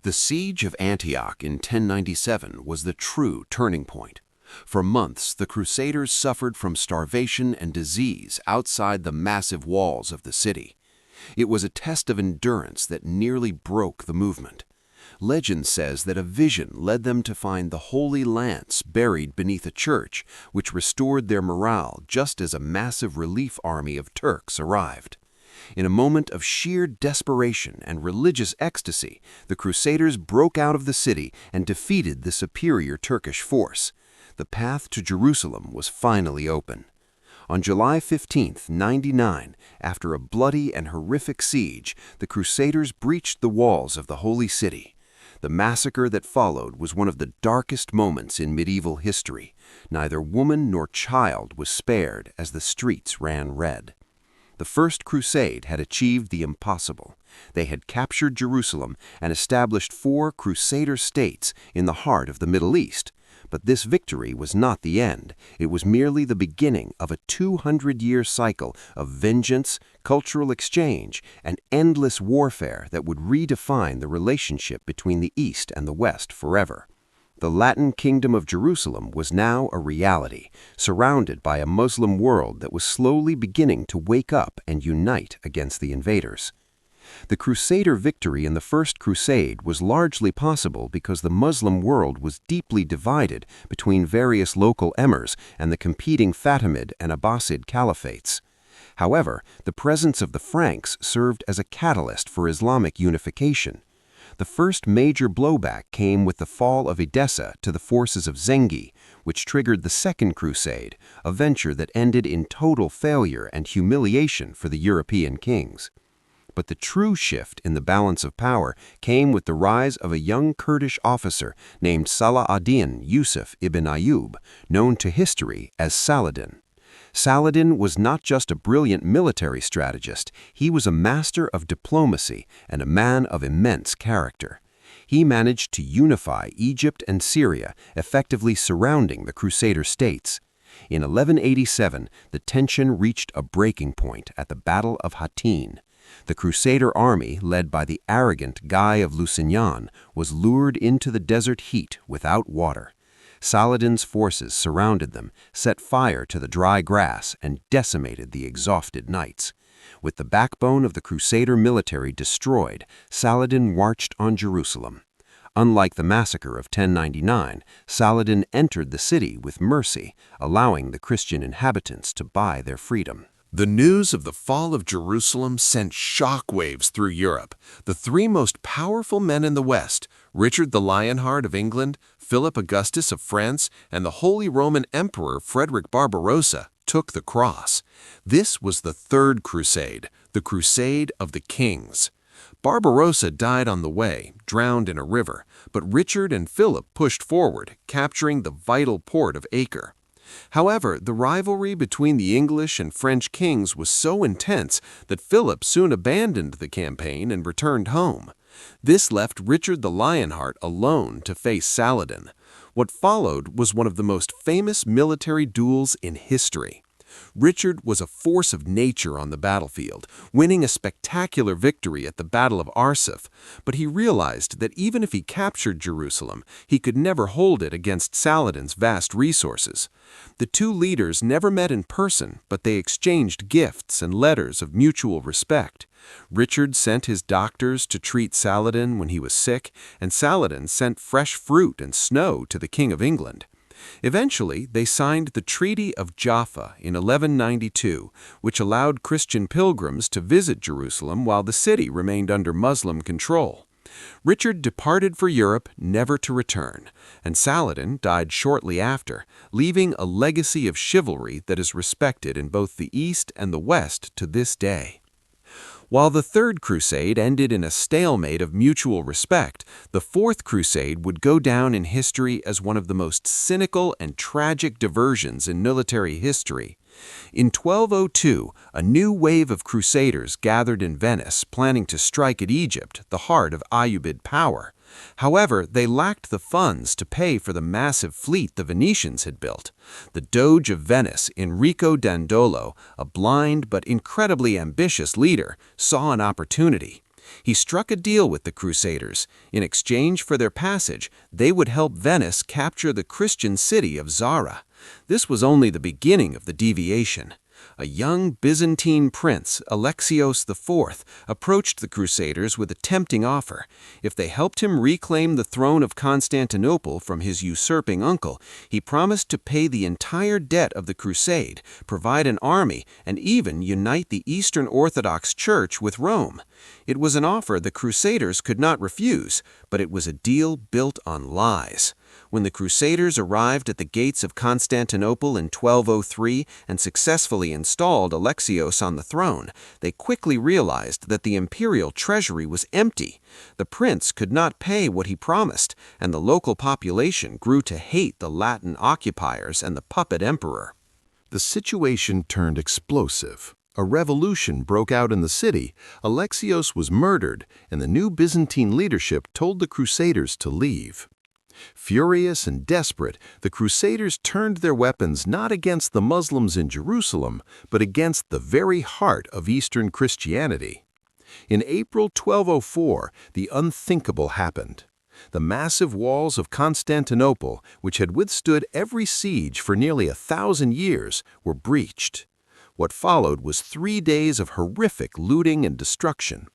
The siege of Antioch in 1097 was the true turning point. For months, the Crusaders suffered from starvation and disease outside the massive walls of the city. It was a test of endurance that nearly broke the movement. Legend says that a vision led them to find the Holy Lance buried beneath a church, which restored their morale just as a massive relief army of Turks arrived. In a moment of sheer desperation and religious ecstasy, the Crusaders broke out of the city and defeated the superior Turkish force. The path to Jerusalem was finally open. On July 15, 99, after a bloody and horrific siege, the Crusaders breached the walls of the Holy City. The massacre that followed was one of the darkest moments in medieval history. Neither woman nor child was spared as the streets ran red. The First Crusade had achieved the impossible. They had captured Jerusalem and established 4 Crusader states in the heart of the Middle East. But this victory was not the end. It was merely the beginning of a 200-year cycle of vengeance, cultural exchange, and endless warfare that would redefine the relationship between the East and the West forever. The Latin Kingdom of Jerusalem was now a reality, surrounded by a Muslim world that was slowly beginning to wake up and unite against the invaders. The Crusader victory in the First Crusade was largely possible because the Muslim world was deeply divided between various local emirs and the competing Fatimid and Abbasid caliphates. However, the presence of the Franks served as a catalyst for Islamic unification. The first major blowback came with the fall of Edessa to the forces of Zengi, which triggered the Second Crusade, a venture that ended in total failure and humiliation for the European kings. But the true shift in the balance of power came with the rise of a young Kurdish officer named Saladin Yusuf ibn Ayyub, known to history as Saladin. Saladin was not just a brilliant military strategist, he was a master of diplomacy and a man of immense character. He managed to unify Egypt and Syria, effectively surrounding the Crusader states. In 1187, the tension reached a breaking point at the Battle of Hattin. The Crusader army, led by the arrogant Guy of Lusignan, was lured into the desert heat without water. Saladin's forces surrounded them, set fire to the dry grass, and decimated the exhausted knights. With the backbone of the Crusader military destroyed, Saladin marched on Jerusalem. Unlike the massacre of 1099, Saladin entered the city with mercy, allowing the Christian inhabitants to buy their freedom. The news of the fall of Jerusalem sent shockwaves through Europe. The 3 most powerful men in the West, Richard the Lionheart of England, Philip Augustus of France, and the Holy Roman Emperor Frederick Barbarossa, took the cross. This was the Third Crusade, the Crusade of the Kings. Barbarossa died on the way, drowned in a river, but Richard and Philip pushed forward, capturing the vital port of Acre. However, the rivalry between the English and French kings was so intense that Philip soon abandoned the campaign and returned home. This left Richard the Lionheart alone to face Saladin. What followed was one of the most famous military duels in history. Richard was a force of nature on the battlefield, winning a spectacular victory at the Battle of Arsuf, but he realized that even if he captured Jerusalem, he could never hold it against Saladin's vast resources. The 2 leaders never met in person, but they exchanged gifts and letters of mutual respect. Richard sent his doctors to treat Saladin when he was sick, and Saladin sent fresh fruit and snow to the King of England. Eventually, they signed the Treaty of Jaffa in 1192, which allowed Christian pilgrims to visit Jerusalem while the city remained under Muslim control. Richard departed for Europe, never to return, and Saladin died shortly after, leaving a legacy of chivalry that is respected in both the East and the West to this day. While the Third Crusade ended in a stalemate of mutual respect, the Fourth Crusade would go down in history as one of the most cynical and tragic diversions in military history. In 1202, a new wave of crusaders gathered in Venice, planning to strike at Egypt, the heart of Ayyubid power. However, they lacked the funds to pay for the massive fleet the Venetians had built. The Doge of Venice, Enrico Dandolo, a blind but incredibly ambitious leader, saw an opportunity. He struck a deal with the Crusaders. In exchange for their passage, they would help Venice capture the Christian city of Zara. This was only the beginning of the deviation. A young Byzantine prince, Alexios IV, approached the Crusaders with a tempting offer. If they helped him reclaim the throne of Constantinople from his usurping uncle, he promised to pay the entire debt of the crusade, provide an army, and even unite the Eastern Orthodox Church with Rome. It was an offer the Crusaders could not refuse, but it was a deal built on lies. When the Crusaders arrived at the gates of Constantinople in 1203 and successfully installed Alexios on the throne, they quickly realized that the imperial treasury was empty. The prince could not pay what he promised, and the local population grew to hate the Latin occupiers and the puppet emperor. The situation turned explosive. A revolution broke out in the city, Alexios was murdered, and the new Byzantine leadership told the Crusaders to leave. Furious and desperate, the Crusaders turned their weapons not against the Muslims in Jerusalem, but against the very heart of Eastern Christianity. In April 1204, the unthinkable happened. The massive walls of Constantinople, which had withstood every siege for nearly 1,000 years, were breached. What followed was 3 days of horrific looting and destruction.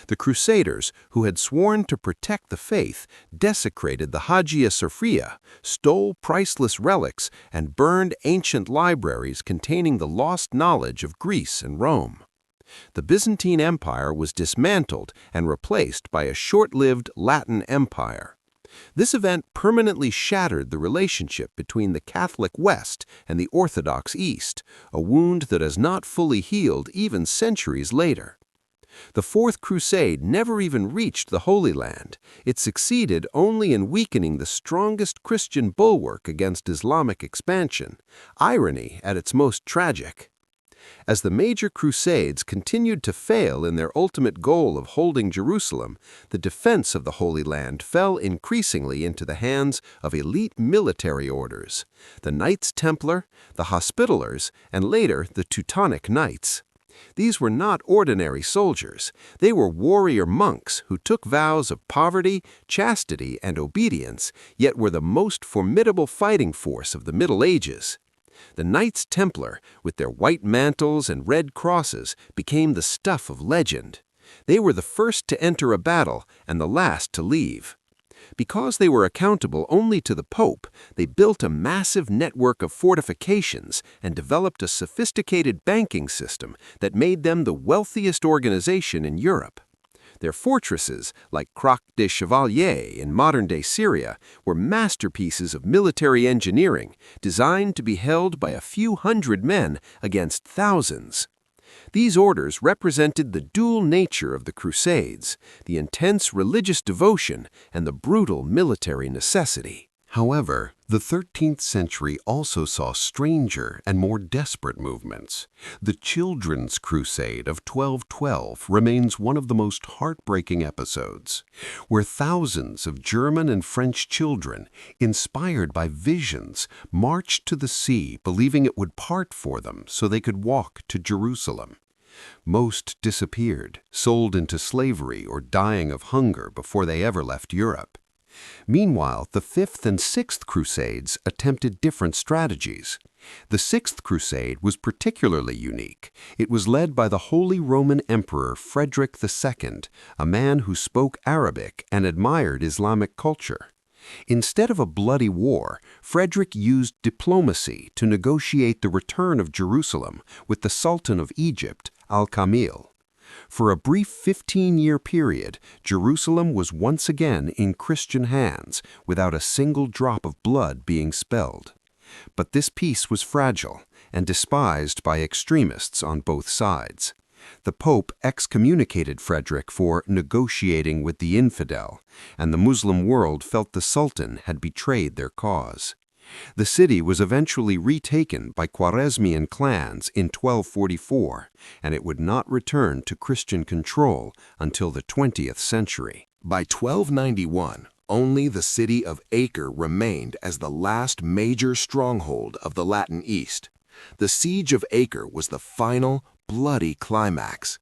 The Crusaders, who had sworn to protect the faith, desecrated the Hagia Sophia, stole priceless relics, and burned ancient libraries containing the lost knowledge of Greece and Rome. The Byzantine Empire was dismantled and replaced by a short-lived Latin Empire. This event permanently shattered the relationship between the Catholic West and the Orthodox East, a wound that has not fully healed even centuries later. The Fourth Crusade never even reached the Holy Land. It succeeded only in weakening the strongest Christian bulwark against Islamic expansion, irony at its most tragic. As the major Crusades continued to fail in their ultimate goal of holding Jerusalem, the defense of the Holy Land fell increasingly into the hands of elite military orders, the Knights Templar, the Hospitallers, and later the Teutonic Knights. These were not ordinary soldiers. They were warrior monks who took vows of poverty, chastity, and obedience, yet were the most formidable fighting force of the Middle Ages. The Knights Templar, with their white mantles and red crosses, became the stuff of legend. They were the first to enter a battle and the last to leave. Because they were accountable only to the Pope, they built a massive network of fortifications and developed a sophisticated banking system that made them the wealthiest organization in Europe. Their fortresses, like Croc des Chevaliers in modern-day Syria, were masterpieces of military engineering designed to be held by a few hundred men against thousands. These orders represented the dual nature of the Crusades, the intense religious devotion and the brutal military necessity. However, the 13th century also saw stranger and more desperate movements. The Children's Crusade of 1212 remains one of the most heartbreaking episodes, where thousands of German and French children, inspired by visions, marched to the sea believing it would part for them so they could walk to Jerusalem. Most disappeared, sold into slavery, or dying of hunger before they ever left Europe. Meanwhile, the Fifth and Sixth Crusades attempted different strategies. The Sixth Crusade was particularly unique. It was led by the Holy Roman Emperor Frederick II, a man who spoke Arabic and admired Islamic culture. Instead of a bloody war, Frederick used diplomacy to negotiate the return of Jerusalem with the Sultan of Egypt, Al-Kamil. For a brief 15-year period, Jerusalem was once again in Christian hands, without a single drop of blood being spilled. But this peace was fragile and despised by extremists on both sides. The Pope excommunicated Frederick for negotiating with the infidel, and the Muslim world felt the Sultan had betrayed their cause. The city was eventually retaken by Khwarezmian clans in 1244, and it would not return to Christian control until the 20th century. By 1291, only the city of Acre remained as the last major stronghold of the Latin East. The siege of Acre was the final, bloody climax.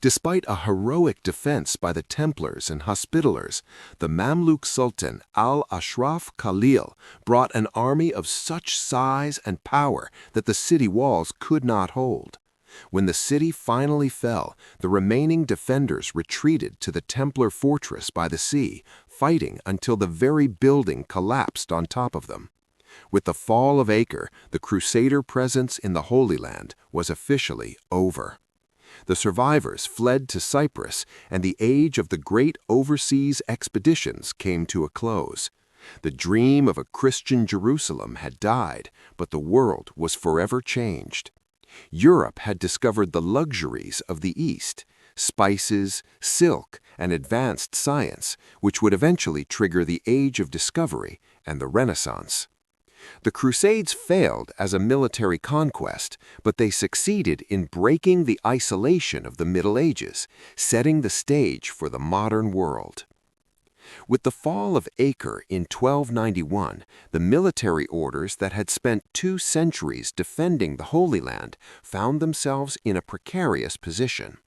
Despite a heroic defense by the Templars and Hospitallers, the Mamluk Sultan al-Ashraf Khalil brought an army of such size and power that the city walls could not hold. When the city finally fell, the remaining defenders retreated to the Templar fortress by the sea, fighting until the very building collapsed on top of them. With the fall of Acre, the Crusader presence in the Holy Land was officially over. The survivors fled to Cyprus, and the age of the great overseas expeditions came to a close. The dream of a Christian Jerusalem had died, but the world was forever changed. Europe had discovered the luxuries of the East, spices, silk, and advanced science, which would eventually trigger the Age of Discovery and the Renaissance. The Crusades failed as a military conquest, but they succeeded in breaking the isolation of the Middle Ages, setting the stage for the modern world. With the fall of Acre in 1291, the military orders that had spent 2 centuries defending the Holy Land found themselves in a precarious position.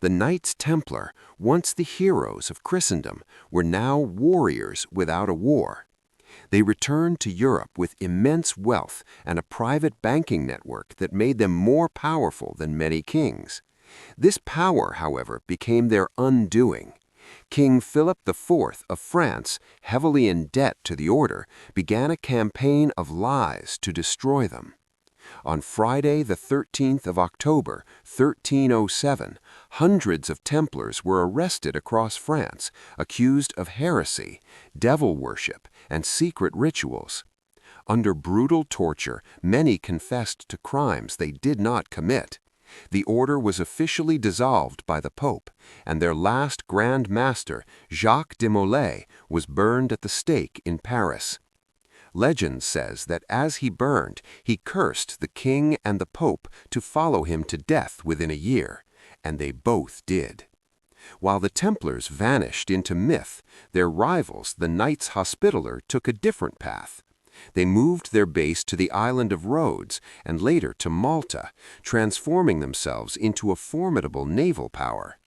The Knights Templar, once the heroes of Christendom, were now warriors without a war. They returned to Europe with immense wealth and a private banking network that made them more powerful than many kings. This power, however, became their undoing. King Philip IV of France, heavily in debt to the order, began a campaign of lies to destroy them. On Friday, the 13th of October, 1307, hundreds of Templars were arrested across France, accused of heresy, devil worship, and secret rituals. Under brutal torture, many confessed to crimes they did not commit. The order was officially dissolved by the Pope, and their last Grand Master, Jacques de Molay, was burned at the stake in Paris. Legend says that as he burned, he cursed the king and the Pope to follow him to death within a year, and they both did. While the Templars vanished into myth, their rivals, the Knights Hospitaller, took a different path. They moved their base to the island of Rhodes and later to Malta, transforming themselves into a formidable naval power.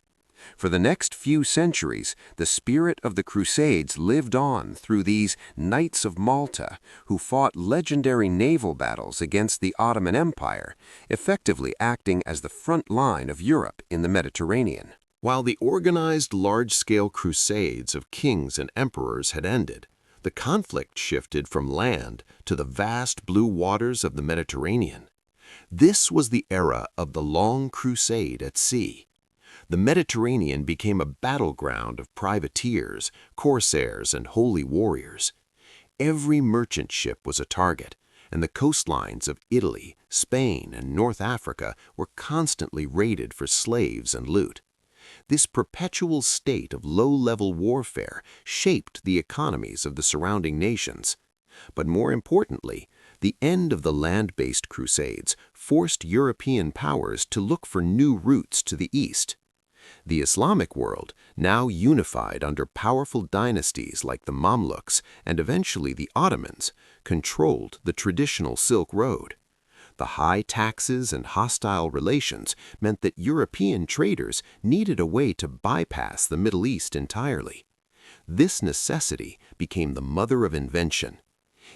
For the next few centuries, the spirit of the Crusades lived on through these Knights of Malta, who fought legendary naval battles against the Ottoman Empire, effectively acting as the front line of Europe in the Mediterranean. While the organized large-scale crusades of kings and emperors had ended, the conflict shifted from land to the vast blue waters of the Mediterranean. This was the era of the Long Crusade at sea. The Mediterranean became a battleground of privateers, corsairs, and holy warriors. Every merchant ship was a target, and the coastlines of Italy, Spain, and North Africa were constantly raided for slaves and loot. This perpetual state of low-level warfare shaped the economies of the surrounding nations. But more importantly, the end of the land-based crusades forced European powers to look for new routes to the east. The Islamic world, now unified under powerful dynasties like the Mamluks and eventually the Ottomans, controlled the traditional Silk Road. The high taxes and hostile relations meant that European traders needed a way to bypass the Middle East entirely. This necessity became the mother of invention.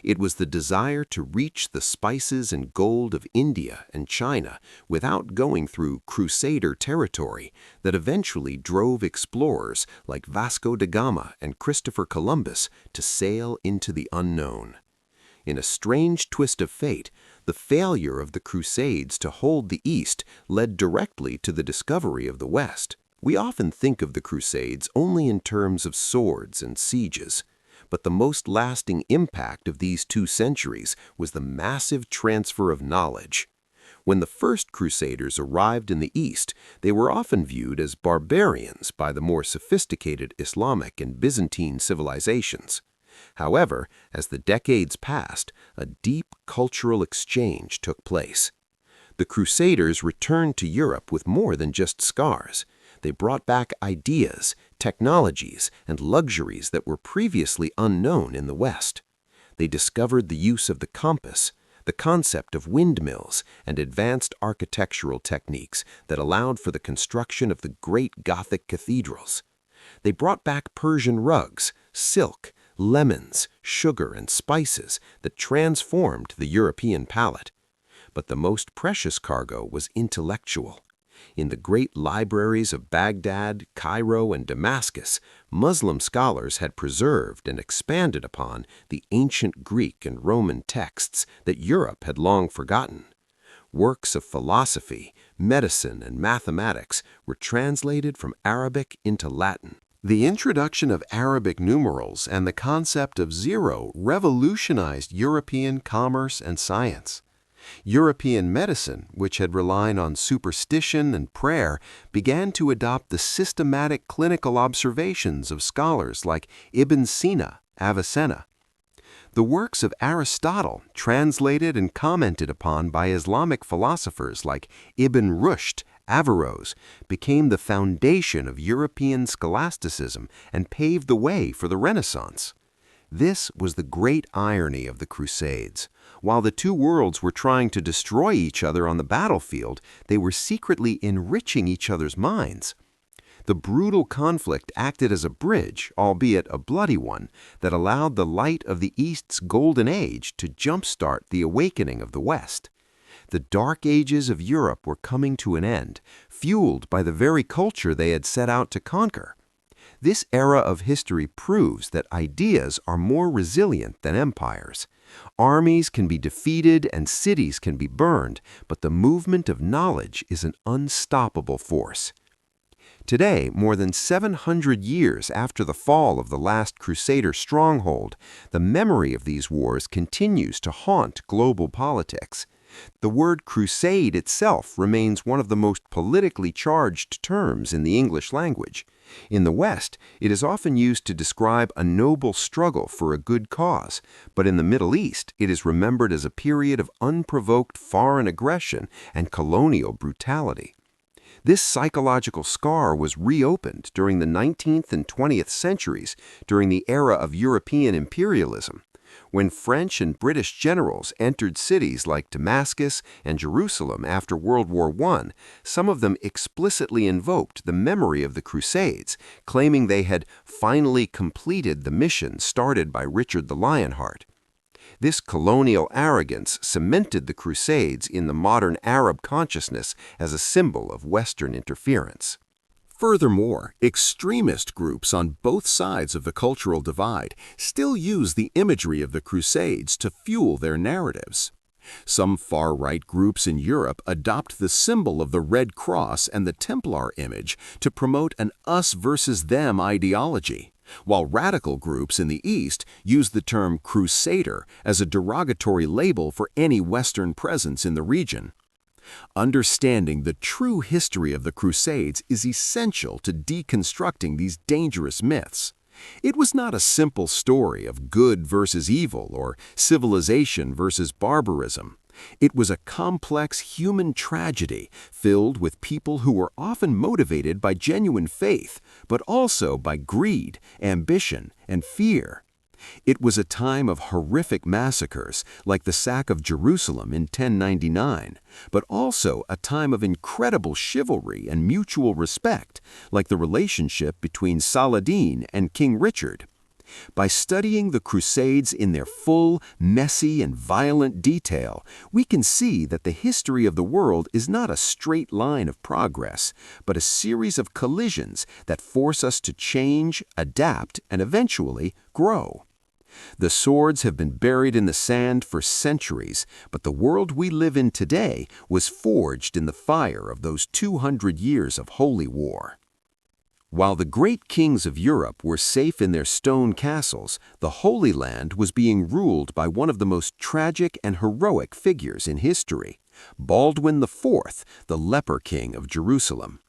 It was the desire to reach the spices and gold of India and China without going through Crusader territory that eventually drove explorers like Vasco da Gama and Christopher Columbus to sail into the unknown. In a strange twist of fate, the failure of the Crusades to hold the East led directly to the discovery of the West. We often think of the Crusades only in terms of swords and sieges, but the most lasting impact of these 2 centuries was the massive transfer of knowledge. When the first Crusaders arrived in the East, they were often viewed as barbarians by the more sophisticated Islamic and Byzantine civilizations. However, as the decades passed, a deep cultural exchange took place. The Crusaders returned to Europe with more than just scars. They brought back ideas, technologies, and luxuries that were previously unknown in the West. They discovered the use of the compass, the concept of windmills, and advanced architectural techniques that allowed for the construction of the great Gothic cathedrals. They brought back Persian rugs, silk, lemons, sugar, and spices that transformed the European palate. But the most precious cargo was intellectual. In the great libraries of Baghdad, Cairo, and Damascus, Muslim scholars had preserved and expanded upon the ancient Greek and Roman texts that Europe had long forgotten. Works of philosophy, medicine, and mathematics were translated from Arabic into Latin. The introduction of Arabic numerals and the concept of zero revolutionized European commerce and science. European medicine, which had relied on superstition and prayer, began to adopt the systematic clinical observations of scholars like Ibn Sina, Avicenna. The works of Aristotle, translated and commented upon by Islamic philosophers like Ibn Rushd, Averroes, became the foundation of European scholasticism and paved the way for the Renaissance. This was the great irony of the Crusades. While the two worlds were trying to destroy each other on the battlefield, they were secretly enriching each other's minds. The brutal conflict acted as a bridge, albeit a bloody one, that allowed the light of the East's golden age to jumpstart the awakening of the West. The dark ages of Europe were coming to an end, fueled by the very culture they had set out to conquer. This era of history proves that ideas are more resilient than empires. Armies can be defeated and cities can be burned, but the movement of knowledge is an unstoppable force. Today, more than 700 years after the fall of the last Crusader stronghold, the memory of these wars continues to haunt global politics. The word crusade itself remains one of the most politically charged terms in the English language. In the West, it is often used to describe a noble struggle for a good cause, but in the Middle East, it is remembered as a period of unprovoked foreign aggression and colonial brutality. This psychological scar was reopened during the 19th and 20th centuries during the era of European imperialism. When French and British generals entered cities like Damascus and Jerusalem after World War I, some of them explicitly invoked the memory of the Crusades, claiming they had finally completed the mission started by Richard the Lionheart. This colonial arrogance cemented the Crusades in the modern Arab consciousness as a symbol of Western interference. Furthermore, extremist groups on both sides of the cultural divide still use the imagery of the Crusades to fuel their narratives. Some far-right groups in Europe adopt the symbol of the Red Cross and the Templar image to promote an us versus them ideology, while radical groups in the East use the term Crusader as a derogatory label for any Western presence in the region. Understanding the true history of the Crusades is essential to deconstructing these dangerous myths. It was not a simple story of good versus evil or civilization versus barbarism. It was a complex human tragedy filled with people who were often motivated by genuine faith, but also by greed, ambition, and fear. It was a time of horrific massacres, like the sack of Jerusalem in 1099, but also a time of incredible chivalry and mutual respect, like the relationship between Saladin and King Richard. By studying the Crusades in their full, messy, and violent detail, we can see that the history of the world is not a straight line of progress, but a series of collisions that force us to change, adapt, and eventually grow. The swords have been buried in the sand for centuries, but the world we live in today was forged in the fire of those 200 years of holy war. While the great kings of Europe were safe in their stone castles, the Holy Land was being ruled by one of the most tragic and heroic figures in history, Baldwin IV, the leper king of Jerusalem.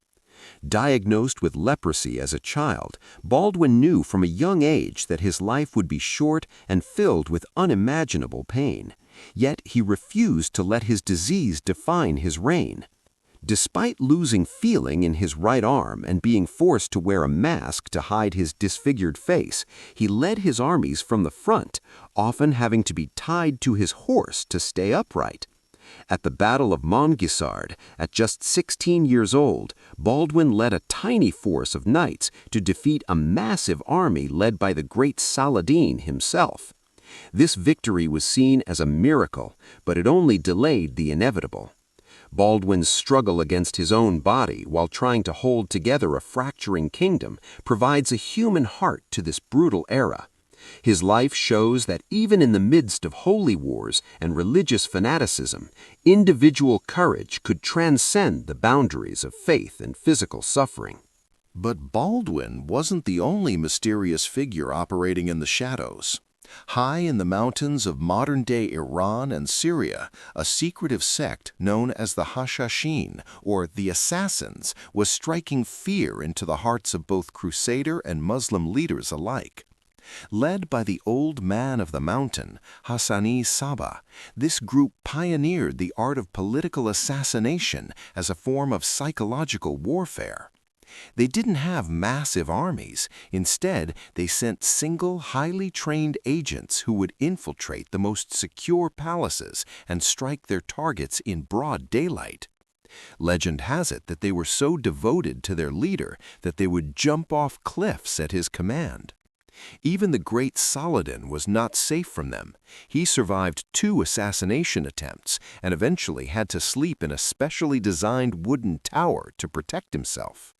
Diagnosed with leprosy as a child, Baldwin knew from a young age that his life would be short and filled with unimaginable pain. Yet he refused to let his disease define his reign. Despite losing feeling in his right arm and being forced to wear a mask to hide his disfigured face, he led his armies from the front, often having to be tied to his horse to stay upright. At the Battle of Montgisard, at just 16 years old, Baldwin led a tiny force of knights to defeat a massive army led by the great Saladin himself. This victory was seen as a miracle, but it only delayed the inevitable. Baldwin's struggle against his own body while trying to hold together a fracturing kingdom provides a human heart to this brutal era. His life shows that even in the midst of holy wars and religious fanaticism, individual courage could transcend the boundaries of faith and physical suffering. But Baldwin wasn't the only mysterious figure operating in the shadows. High in the mountains of modern-day Iran and Syria, a secretive sect known as the Hashashin, or the Assassins, was striking fear into the hearts of both Crusader and Muslim leaders alike. Led by the old man of the mountain, Hassani Saba, this group pioneered the art of political assassination as a form of psychological warfare. They didn't have massive armies. Instead, they sent single, highly trained agents who would infiltrate the most secure palaces and strike their targets in broad daylight. Legend has it that they were so devoted to their leader that they would jump off cliffs at his command. Even the great Saladin was not safe from them. He survived 2 assassination attempts and eventually had to sleep in a specially designed wooden tower to protect himself.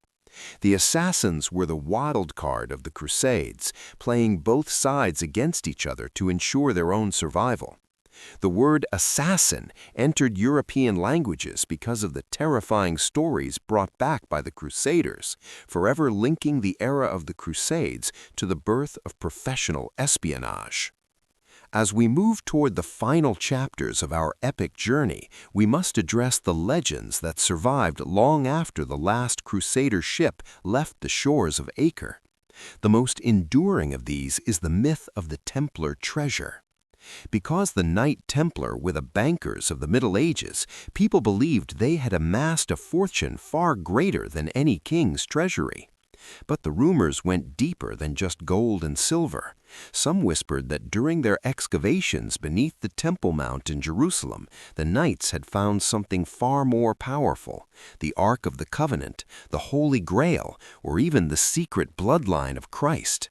The assassins were the wild card of the Crusades, playing both sides against each other to ensure their own survival. The word assassin entered European languages because of the terrifying stories brought back by the Crusaders, forever linking the era of the Crusades to the birth of professional espionage. As we move toward the final chapters of our epic journey, we must address the legends that survived long after the last Crusader ship left the shores of Acre. The most enduring of these is the myth of the Templar treasure. Because the Knight Templar were the bankers of the Middle Ages, people believed they had amassed a fortune far greater than any king's treasury. But the rumors went deeper than just gold and silver. Some whispered that during their excavations beneath the Temple Mount in Jerusalem, the knights had found something far more powerful: the Ark of the Covenant, the Holy Grail, or even the secret bloodline of Christ.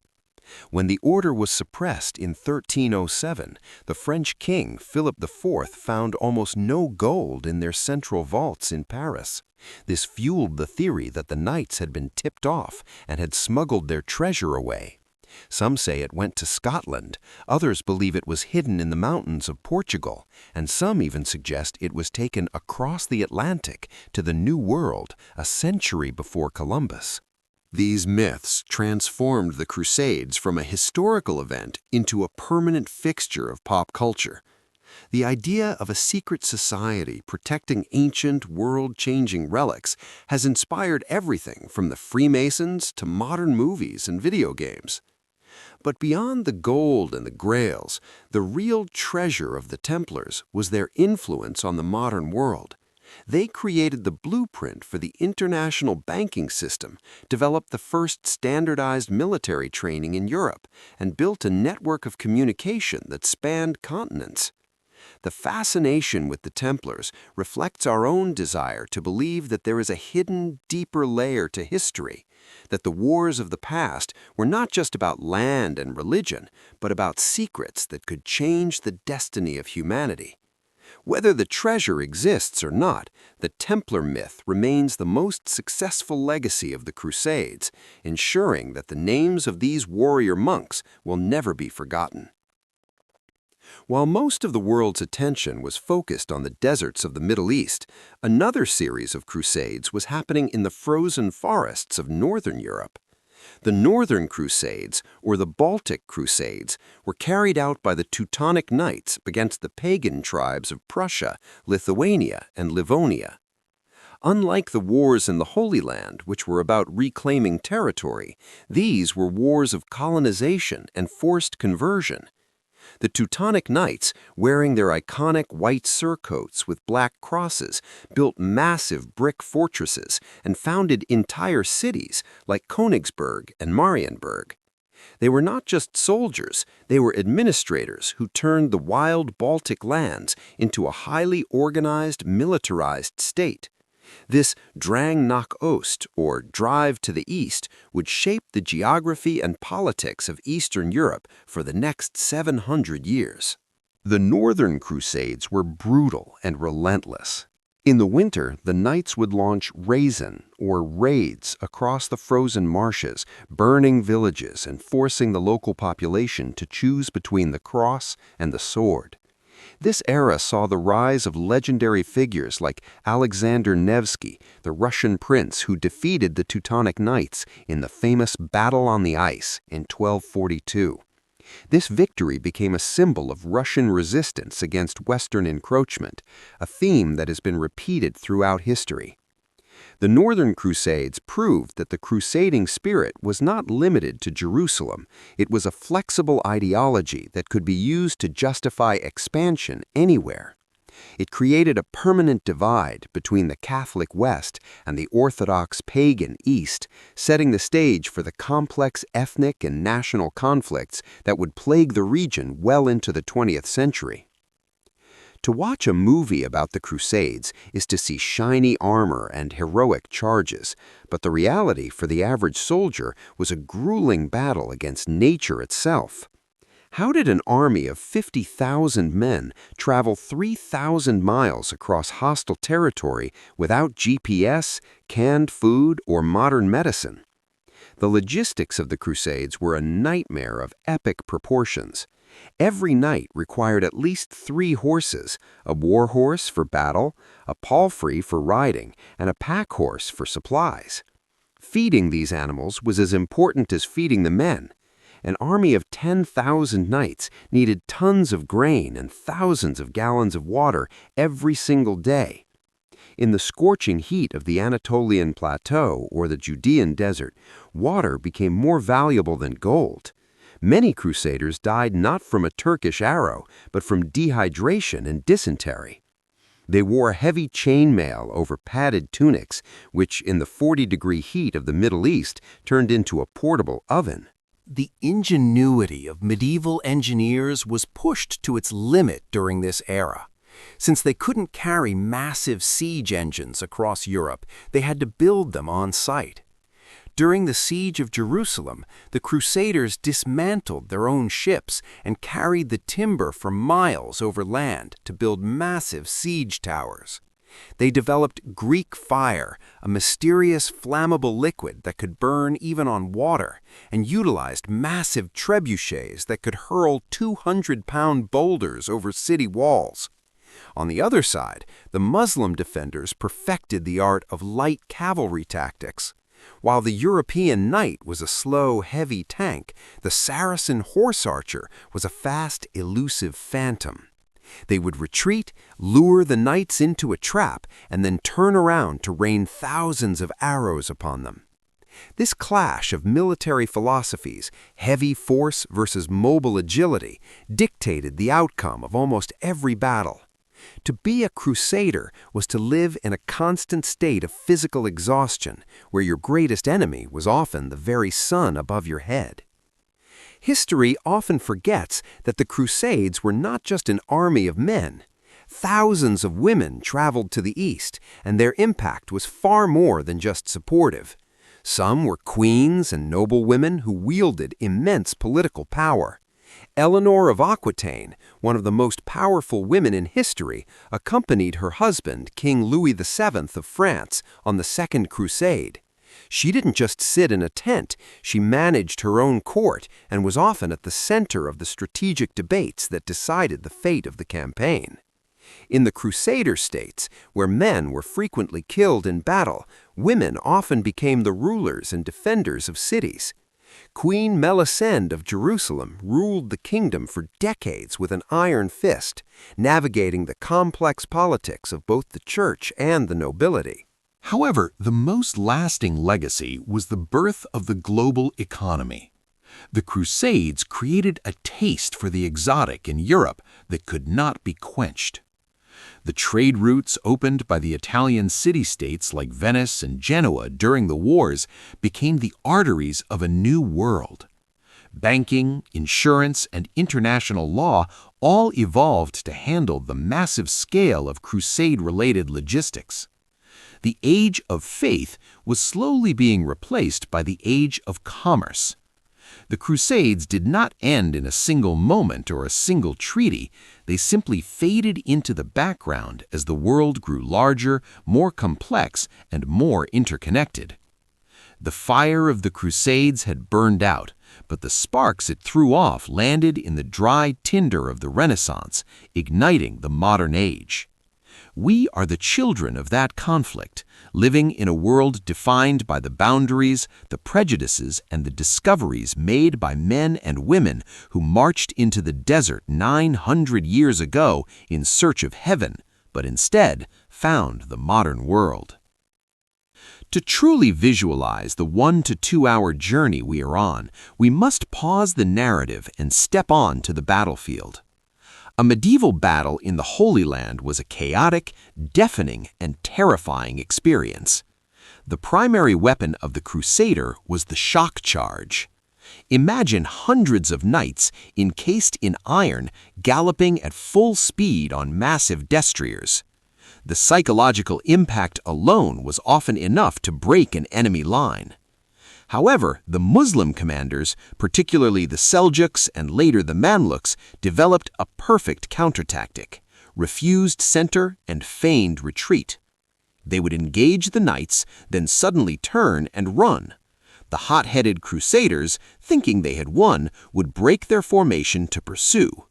When the order was suppressed in 1307, the French king Philip IV found almost no gold in their central vaults in Paris. This fueled the theory that the knights had been tipped off and had smuggled their treasure away. Some say it went to Scotland, others believe it was hidden in the mountains of Portugal, and some even suggest it was taken across the Atlantic to the New World a century before Columbus. These myths transformed the Crusades from a historical event into a permanent fixture of pop culture. The idea of a secret society protecting ancient, world-changing relics has inspired everything from the Freemasons to modern movies and video games. But beyond the gold and the grails, the real treasure of the Templars was their influence on the modern world. They created the blueprint for the international banking system, developed the first standardized military training in Europe, and built a network of communication that spanned continents. The fascination with the Templars reflects our own desire to believe that there is a hidden, deeper layer to history, that the wars of the past were not just about land and religion, but about secrets that could change the destiny of humanity. Whether the treasure exists or not, the Templar myth remains the most successful legacy of the Crusades, ensuring that the names of these warrior monks will never be forgotten. While most of the world's attention was focused on the deserts of the Middle East, another series of crusades was happening in the frozen forests of northern Europe. The Northern Crusades, or the Baltic Crusades, were carried out by the Teutonic Knights against the pagan tribes of Prussia, Lithuania, and Livonia. Unlike the wars in the Holy Land, which were about reclaiming territory, these were wars of colonization and forced conversion. The Teutonic Knights, wearing their iconic white surcoats with black crosses, built massive brick fortresses and founded entire cities like Königsberg and Marienburg. They were not just soldiers, they were administrators who turned the wild Baltic lands into a highly organized, militarized state. This Drang nach Ost, or drive to the east, would shape the geography and politics of Eastern Europe for the next 700 years. The Northern Crusades were brutal and relentless. In the winter, the knights would launch Reisen, or raids, across the frozen marshes, burning villages and forcing the local population to choose between the cross and the sword. This era saw the rise of legendary figures like Alexander Nevsky, the Russian prince who defeated the Teutonic Knights in the famous Battle on the Ice in 1242. This victory became a symbol of Russian resistance against Western encroachment, a theme that has been repeated throughout history. The Northern Crusades proved that the crusading spirit was not limited to Jerusalem. It was a flexible ideology that could be used to justify expansion anywhere. It created a permanent divide between the Catholic West and the Orthodox pagan East, setting the stage for the complex ethnic and national conflicts that would plague the region well into the 20th century. To watch a movie about the Crusades is to see shiny armor and heroic charges, but the reality for the average soldier was a grueling battle against nature itself. How did an army of 50,000 men travel 3,000 miles across hostile territory without GPS, canned food, or modern medicine? The logistics of the Crusades were a nightmare of epic proportions. Every knight required at least 3 horses, a war horse for battle, a palfrey for riding, and a pack horse for supplies. Feeding these animals was as important as feeding the men. An army of 10,000 knights needed tons of grain and thousands of gallons of water every single day. In the scorching heat of the Anatolian Plateau or the Judean desert, water became more valuable than gold. Many crusaders died not from a Turkish arrow, but from dehydration and dysentery. They wore heavy chainmail over padded tunics, which in the 40-degree heat of the Middle East turned into a portable oven. The ingenuity of medieval engineers was pushed to its limit during this era. Since they couldn't carry massive siege engines across Europe, they had to build them on site. During the siege of Jerusalem, the Crusaders dismantled their own ships and carried the timber for miles over land to build massive siege towers. They developed Greek fire, a mysterious flammable liquid that could burn even on water, and utilized massive trebuchets that could hurl 200-pound boulders over city walls. On the other side, the Muslim defenders perfected the art of light cavalry tactics. While the European knight was a slow, heavy tank, the Saracen horse archer was a fast, elusive phantom. They would retreat, lure the knights into a trap, and then turn around to rain thousands of arrows upon them. This clash of military philosophies, heavy force versus mobile agility, dictated the outcome of almost every battle. To be a crusader was to live in a constant state of physical exhaustion, where your greatest enemy was often the very sun above your head. History often forgets that the Crusades were not just an army of men. Thousands of women traveled to the east, and their impact was far more than just supportive. Some were queens and noblewomen who wielded immense political power. Eleanor of Aquitaine, one of the most powerful women in history, accompanied her husband, King Louis VII of France, on the Second Crusade. She didn't just sit in a tent, she managed her own court and was often at the center of the strategic debates that decided the fate of the campaign. In the Crusader states, where men were frequently killed in battle, women often became the rulers and defenders of cities. Queen Melisende of Jerusalem ruled the kingdom for decades with an iron fist, navigating the complex politics of both the church and the nobility. However, the most lasting legacy was the birth of the global economy. The Crusades created a taste for the exotic in Europe that could not be quenched. The trade routes opened by the Italian city-states like Venice and Genoa during the wars became the arteries of a new world. Banking, insurance, and international law all evolved to handle the massive scale of crusade-related logistics. The age of faith was slowly being replaced by the age of commerce. The Crusades did not end in a single moment or a single treaty. They simply faded into the background as the world grew larger, more complex, and more interconnected. The fire of the Crusades had burned out, but the sparks it threw off landed in the dry tinder of the Renaissance, igniting the modern age. We are the children of that conflict, living in a world defined by the boundaries, the prejudices, and the discoveries made by men and women who marched into the desert 900 years ago in search of heaven, but instead found the modern world. To truly visualize the 1 to 2 hour journey we are on, we must pause the narrative and step on to the battlefield. A medieval battle in the Holy Land was a chaotic, deafening, and terrifying experience. The primary weapon of the Crusader was the shock charge. Imagine hundreds of knights encased in iron galloping at full speed on massive destriers. The psychological impact alone was often enough to break an enemy line. However, the Muslim commanders, particularly the Seljuks and later the Mamluks, developed a perfect counter-tactic: refused center and feigned retreat. They would engage the knights, then suddenly turn and run. The hot-headed crusaders, thinking they had won, would break their formation to pursue.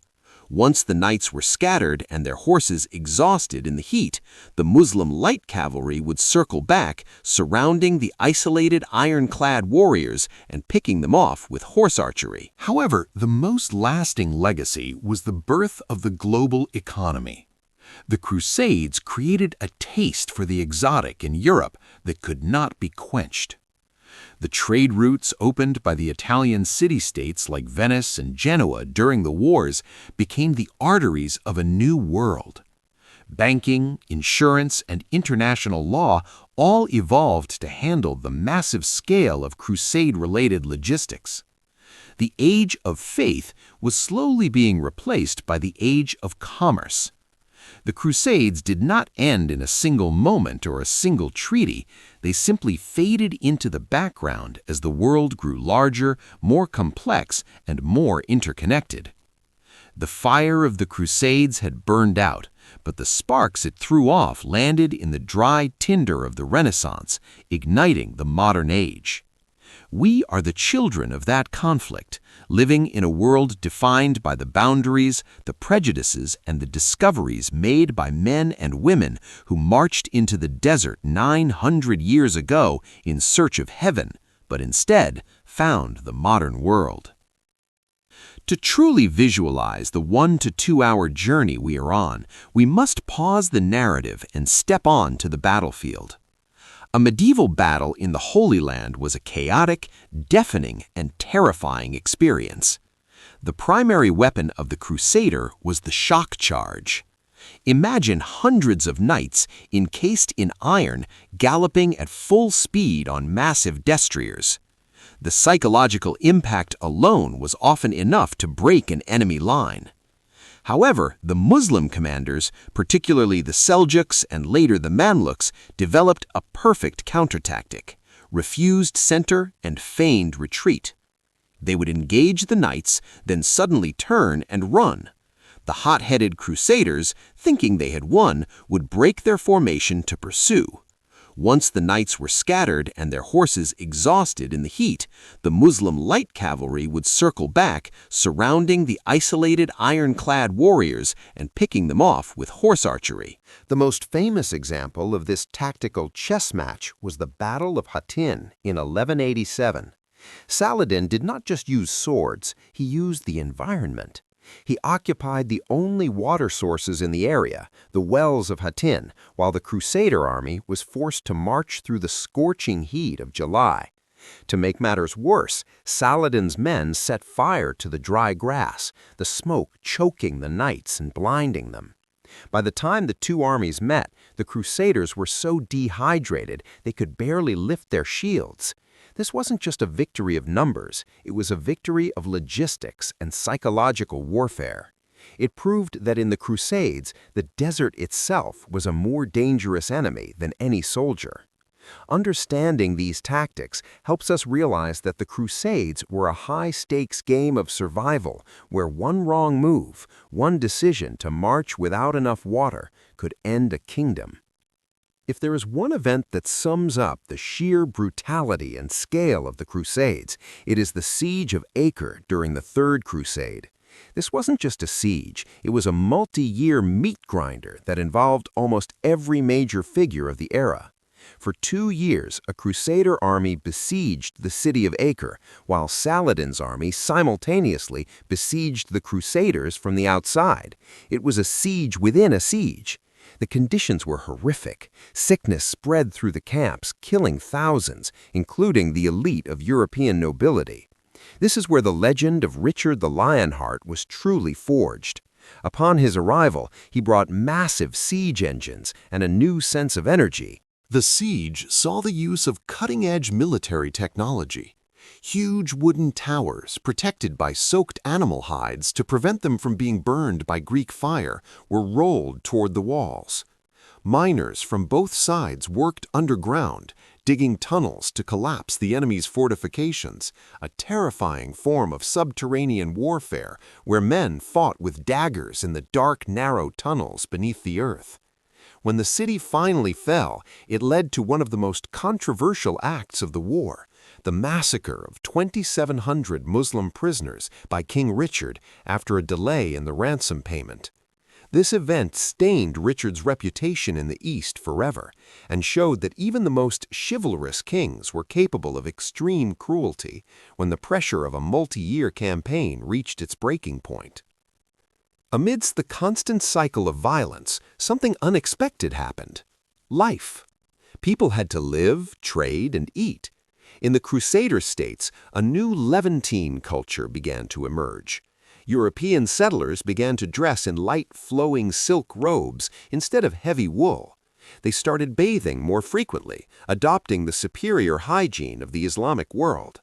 Once the knights were scattered and their horses exhausted in the heat, the Muslim light cavalry would circle back, surrounding the isolated ironclad warriors and picking them off with horse archery. However, the most lasting legacy was the birth of the global economy. The Crusades created a taste for the exotic in Europe that could not be quenched. The trade routes opened by the Italian city-states like Venice and Genoa during the wars became the arteries of a new world. Banking, insurance, and international law all evolved to handle the massive scale of crusade-related logistics. The age of faith was slowly being replaced by the age of commerce. The Crusades did not end in a single moment or a single treaty. They simply faded into the background as the world grew larger, more complex, and more interconnected. The fire of the Crusades had burned out, but the sparks it threw off landed in the dry tinder of the Renaissance, igniting the modern age. We are the children of that conflict, living in a world defined by the boundaries, the prejudices, and the discoveries made by men and women who marched into the desert 900 years ago in search of heaven, but instead found the modern world. To truly visualize the 1 to 2 hour journey we are on, we must pause the narrative and step on to the battlefield. A medieval battle in the Holy Land was a chaotic, deafening, and terrifying experience. The primary weapon of the Crusader was the shock charge. Imagine hundreds of knights encased in iron galloping at full speed on massive destriers. The psychological impact alone was often enough to break an enemy line. However, the Muslim commanders, particularly the Seljuks and later the Mamluks, developed a perfect counter-tactic: refused center and feigned retreat. They would engage the knights, then suddenly turn and run. The hot-headed crusaders, thinking they had won, would break their formation to pursue. Once the knights were scattered and their horses exhausted in the heat, the Muslim light cavalry would circle back, surrounding the isolated ironclad warriors and picking them off with horse archery. The most famous example of this tactical chess match was the Battle of Hattin in 1187. Saladin did not just use swords, he used the environment. He occupied the only water sources in the area, the wells of Hattin, while the Crusader army was forced to march through the scorching heat of July. To make matters worse, Saladin's men set fire to the dry grass, the smoke choking the knights and blinding them. By the time the two armies met, the Crusaders were so dehydrated they could barely lift their shields. This wasn't just a victory of numbers, it was a victory of logistics and psychological warfare. It proved that in the Crusades, the desert itself was a more dangerous enemy than any soldier. Understanding these tactics helps us realize that the Crusades were a high-stakes game of survival where one wrong move, one decision to march without enough water, could end a kingdom. If there is one event that sums up the sheer brutality and scale of the Crusades, it is the siege of Acre during the Third Crusade. This wasn't just a siege, it was a multi-year meat grinder that involved almost every major figure of the era. For 2 years, a Crusader army besieged the city of Acre, while Saladin's army simultaneously besieged the Crusaders from the outside. It was a siege within a siege. The conditions were horrific. Sickness spread through the camps, killing thousands, including the elite of European nobility. This is where the legend of Richard the Lionheart was truly forged. Upon his arrival, he brought massive siege engines and a new sense of energy. The siege saw the use of cutting-edge military technology. Huge wooden towers, protected by soaked animal hides to prevent them from being burned by Greek fire, were rolled toward the walls. Miners from both sides worked underground, digging tunnels to collapse the enemy's fortifications, a terrifying form of subterranean warfare where men fought with daggers in the dark, narrow tunnels beneath the earth. When the city finally fell, it led to one of the most controversial acts of the war, the massacre of 2,700 Muslim prisoners by King Richard after a delay in the ransom payment. This event stained Richard's reputation in the East forever and showed that even the most chivalrous kings were capable of extreme cruelty when the pressure of a multi-year campaign reached its breaking point. Amidst the constant cycle of violence, something unexpected happened. Life. People had to live, trade, and eat. In the Crusader states, a new Levantine culture began to emerge. European settlers began to dress in light, flowing silk robes instead of heavy wool. They started bathing more frequently, adopting the superior hygiene of the Islamic world.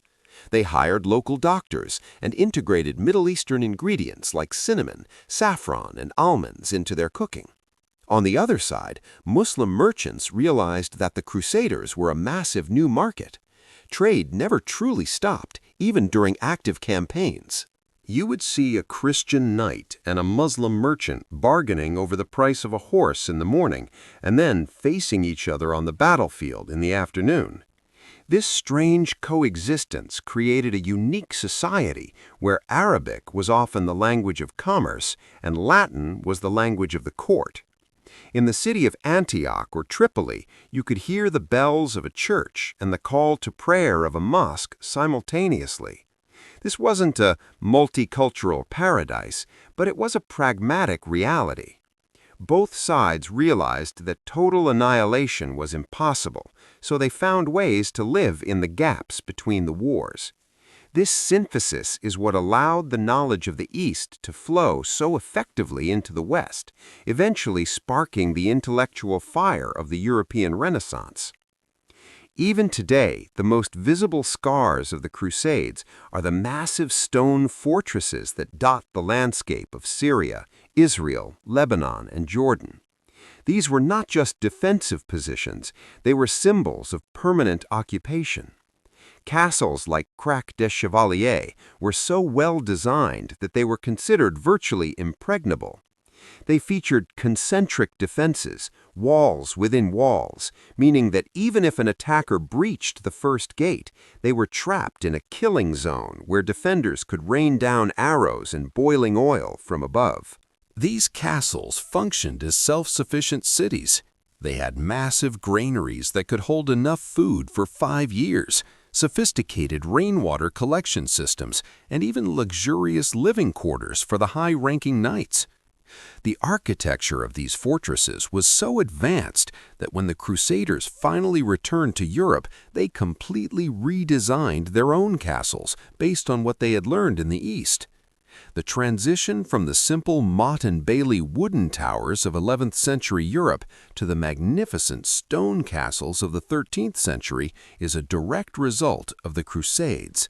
They hired local doctors and integrated Middle Eastern ingredients like cinnamon, saffron, and almonds into their cooking. On the other side, Muslim merchants realized that the Crusaders were a massive new market. Trade never truly stopped, even during active campaigns. You would see a Christian knight and a Muslim merchant bargaining over the price of a horse in the morning and then facing each other on the battlefield in the afternoon. This strange coexistence created a unique society where Arabic was often the language of commerce and Latin was the language of the court. In the city of Antioch or Tripoli, you could hear the bells of a church and the call to prayer of a mosque simultaneously. This wasn't a multicultural paradise, but it was a pragmatic reality. Both sides realized that total annihilation was impossible, so they found ways to live in the gaps between the wars. This synthesis is what allowed the knowledge of the East to flow so effectively into the West, eventually sparking the intellectual fire of the European Renaissance. Even today, the most visible scars of the Crusades are the massive stone fortresses that dot the landscape of Syria, Israel, Lebanon, and Jordan. These were not just defensive positions, they were symbols of permanent occupation. Castles like Crac des Chevaliers were so well designed that they were considered virtually impregnable. They featured concentric defenses, walls within walls, meaning that even if an attacker breached the first gate, they were trapped in a killing zone where defenders could rain down arrows and boiling oil from above. These castles functioned as self-sufficient cities. They had massive granaries that could hold enough food for 5 years, sophisticated rainwater collection systems, and even luxurious living quarters for the high-ranking knights. The architecture of these fortresses was so advanced that when the Crusaders finally returned to Europe, they completely redesigned their own castles based on what they had learned in the East. The transition from the simple Motte and Bailey wooden towers of 11th century Europe to the magnificent stone castles of the 13th century is a direct result of the Crusades.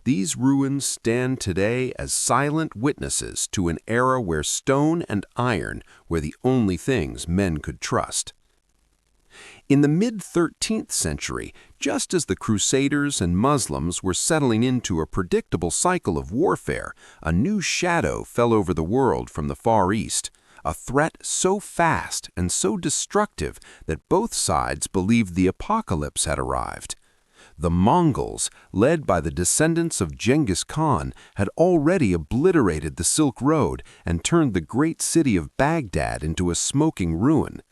These ruins stand today as silent witnesses to an era where stone and iron were the only things men could trust. In the mid-13th century, just as the Crusaders and Muslims were settling into a predictable cycle of warfare, a new shadow fell over the world from the Far East, a threat so fast and so destructive that both sides believed the apocalypse had arrived. The Mongols, led by the descendants of Genghis Khan, had already obliterated the Silk Road and turned the great city of Baghdad into a smoking ruin.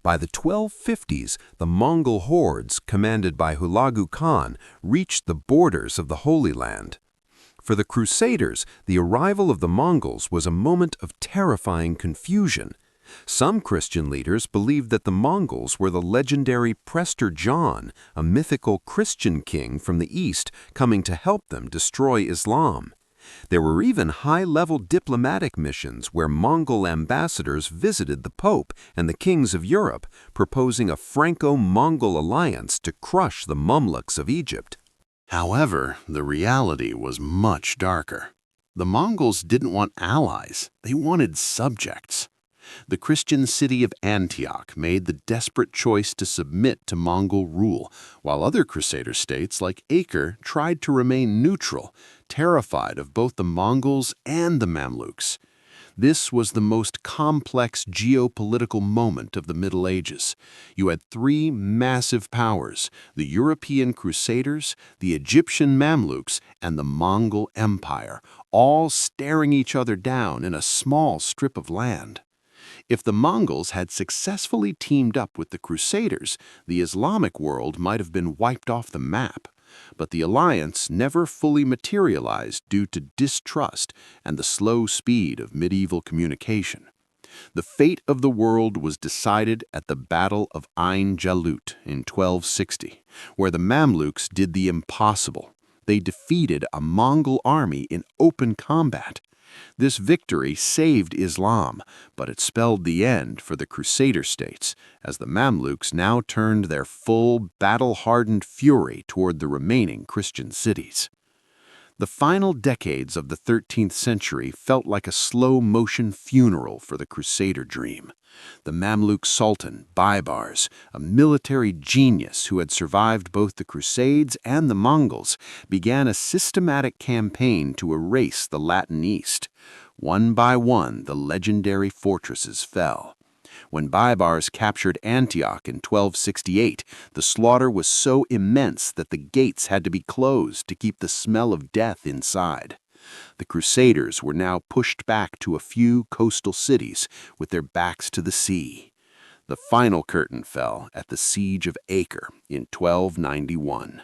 By the 1250s, the Mongol hordes, commanded by Hulagu Khan, reached the borders of the Holy Land. For the Crusaders, the arrival of the Mongols was a moment of terrifying confusion. Some Christian leaders believed that the Mongols were the legendary Prester John, a mythical Christian king from the East coming to help them destroy Islam. There were even high-level diplomatic missions where Mongol ambassadors visited the Pope and the kings of Europe, proposing a Franco-Mongol alliance to crush the Mamluks of Egypt. However, the reality was much darker. The Mongols didn't want allies, they wanted subjects. The Christian city of Antioch made the desperate choice to submit to Mongol rule, while other Crusader states like Acre tried to remain neutral, terrified of both the Mongols and the Mamluks. This was the most complex geopolitical moment of the Middle Ages. You had three massive powers, the European Crusaders, the Egyptian Mamluks, and the Mongol Empire, all staring each other down in a small strip of land. If the Mongols had successfully teamed up with the Crusaders, the Islamic world might have been wiped off the map. But the alliance never fully materialized due to distrust and the slow speed of medieval communication. The fate of the world was decided at the Battle of Ain Jalut in 1260, where the Mamluks did the impossible. They defeated a Mongol army in open combat. This victory saved Islam, but it spelled the end for the Crusader states, as the Mamluks now turned their full, battle-hardened fury toward the remaining Christian cities. The final decades of the 13th century felt like a slow-motion funeral for the Crusader dream. The Mamluk Sultan, Baibars, a military genius who had survived both the Crusades and the Mongols, began a systematic campaign to erase the Latin East. One by one, the legendary fortresses fell. When Baibars captured Antioch in 1268, the slaughter was so immense that the gates had to be closed to keep the smell of death inside. The Crusaders were now pushed back to a few coastal cities with their backs to the sea. The final curtain fell at the Siege of Acre in 1291.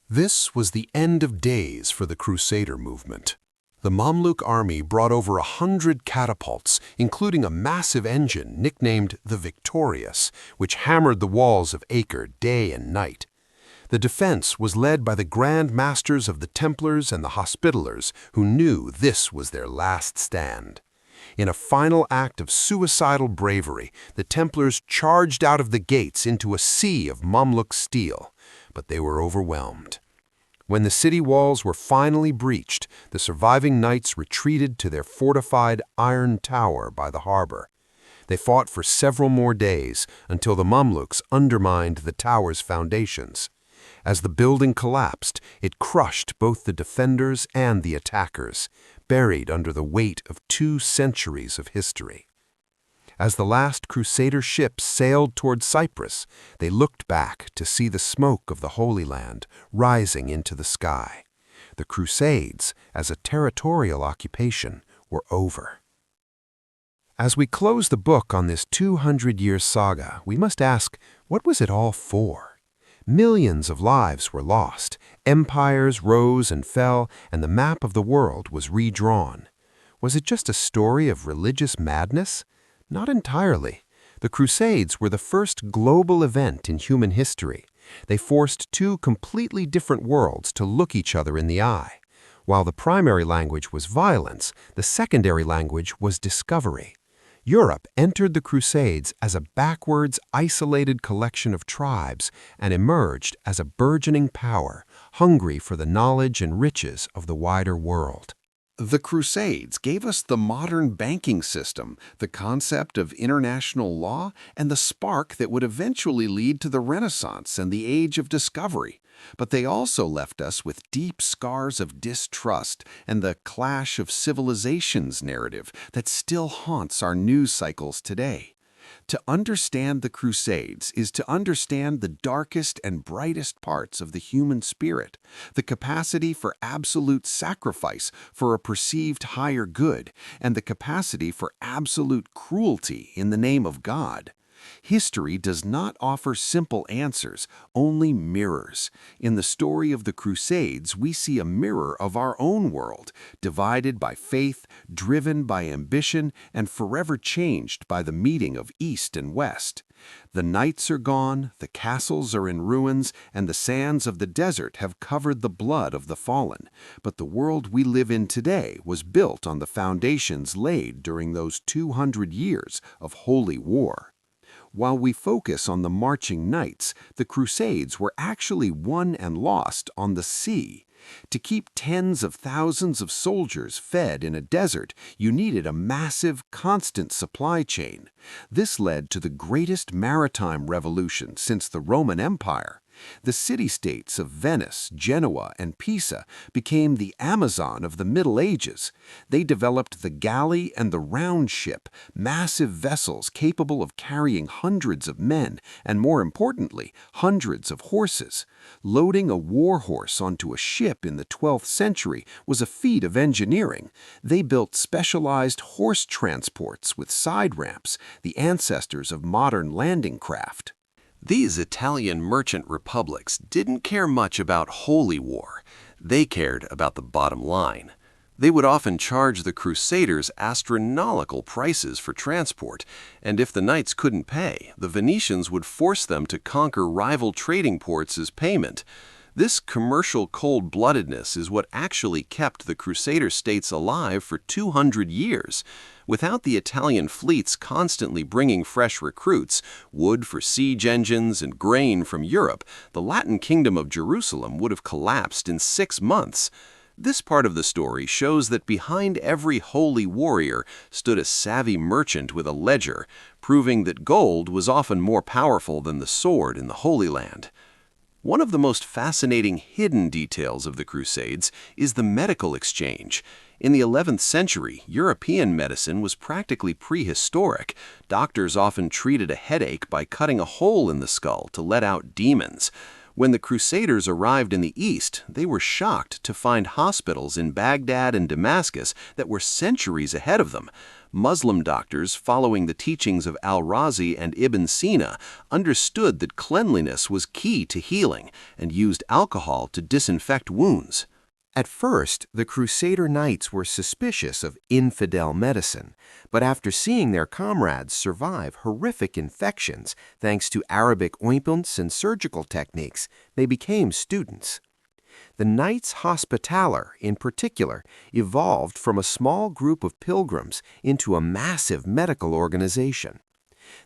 This was the end of days for the Crusader movement. The Mamluk army brought over 100 catapults, including a massive engine nicknamed the Victorious, which hammered the walls of Acre day and night. The defense was led by the Grand Masters of the Templars and the Hospitallers, who knew this was their last stand. In a final act of suicidal bravery, the Templars charged out of the gates into a sea of Mamluk steel, but they were overwhelmed. When the city walls were finally breached, the surviving knights retreated to their fortified iron tower by the harbor. They fought for several more days until the Mamluks undermined the tower's foundations. As the building collapsed, it crushed both the defenders and the attackers, buried under the weight of 2 centuries of history. As the last Crusader ships sailed toward Cyprus, they looked back to see the smoke of the Holy Land rising into the sky. The Crusades, as a territorial occupation, were over. As we close the book on this 200-year saga, we must ask, what was it all for? Millions of lives were lost, empires rose and fell, and the map of the world was redrawn. Was it just a story of religious madness? Not entirely. The Crusades were the first global event in human history. They forced two completely different worlds to look each other in the eye. While the primary language was violence, the secondary language was discovery. Europe entered the Crusades as a backwards, isolated collection of tribes and emerged as a burgeoning power, hungry for the knowledge and riches of the wider world. The Crusades gave us the modern banking system, the concept of international law, and the spark that would eventually lead to the Renaissance and the Age of Discovery. But they also left us with deep scars of distrust and the clash of civilizations narrative that still haunts our news cycles today. To understand the Crusades is to understand the darkest and brightest parts of the human spirit, the capacity for absolute sacrifice for a perceived higher good, and the capacity for absolute cruelty in the name of God. History does not offer simple answers, only mirrors. In the story of the Crusades, we see a mirror of our own world, divided by faith, driven by ambition, and forever changed by the meeting of East and West. The knights are gone, the castles are in ruins, and the sands of the desert have covered the blood of the fallen. But the world we live in today was built on the foundations laid during those 200 years of holy war. While we focus on the marching knights, the Crusades were actually won and lost on the sea. To keep tens of thousands of soldiers fed in a desert, you needed a massive, constant supply chain. This led to the greatest maritime revolution since the Roman Empire. The city-states of Venice, Genoa, and Pisa became the Amazon of the Middle Ages. They developed the galley and the round ship, massive vessels capable of carrying hundreds of men and, more importantly, hundreds of horses. Loading a war horse onto a ship in the 12th century was a feat of engineering. They built specialized horse transports with side ramps, the ancestors of modern landing craft. These Italian merchant republics didn't care much about holy war. They cared about the bottom line. They would often charge the Crusaders astronomical prices for transport, and if the knights couldn't pay, the Venetians would force them to conquer rival trading ports as payment. This commercial cold-bloodedness is what actually kept the Crusader states alive for 200 years. Without the Italian fleets constantly bringing fresh recruits, wood for siege engines, and grain from Europe, the Latin kingdom of Jerusalem would have collapsed in 6 months. This part of the story shows that behind every holy warrior stood a savvy merchant with a ledger, proving that gold was often more powerful than the sword in the Holy Land. One of the most fascinating hidden details of the Crusades is the medical exchange. In the 11th century, European medicine was practically prehistoric. Doctors often treated a headache by cutting a hole in the skull to let out demons. When the Crusaders arrived in the East, they were shocked to find hospitals in Baghdad and Damascus that were centuries ahead of them. Muslim doctors, following the teachings of al-Razi and Ibn Sina, understood that cleanliness was key to healing and used alcohol to disinfect wounds. At first, the Crusader knights were suspicious of infidel medicine, but after seeing their comrades survive horrific infections thanks to Arabic ointments and surgical techniques, they became students. The Knights Hospitaller, in particular, evolved from a small group of pilgrims into a massive medical organization.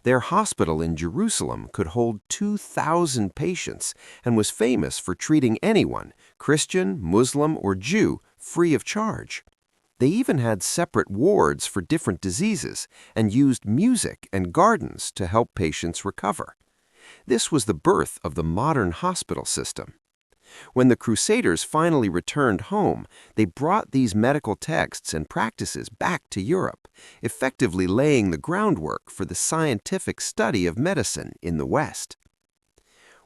Their hospital in Jerusalem could hold 2,000 patients and was famous for treating anyone, Christian, Muslim, or Jew, free of charge. They even had separate wards for different diseases and used music and gardens to help patients recover. This was the birth of the modern hospital system. When the Crusaders finally returned home, they brought these medical texts and practices back to Europe, effectively laying the groundwork for the scientific study of medicine in the West.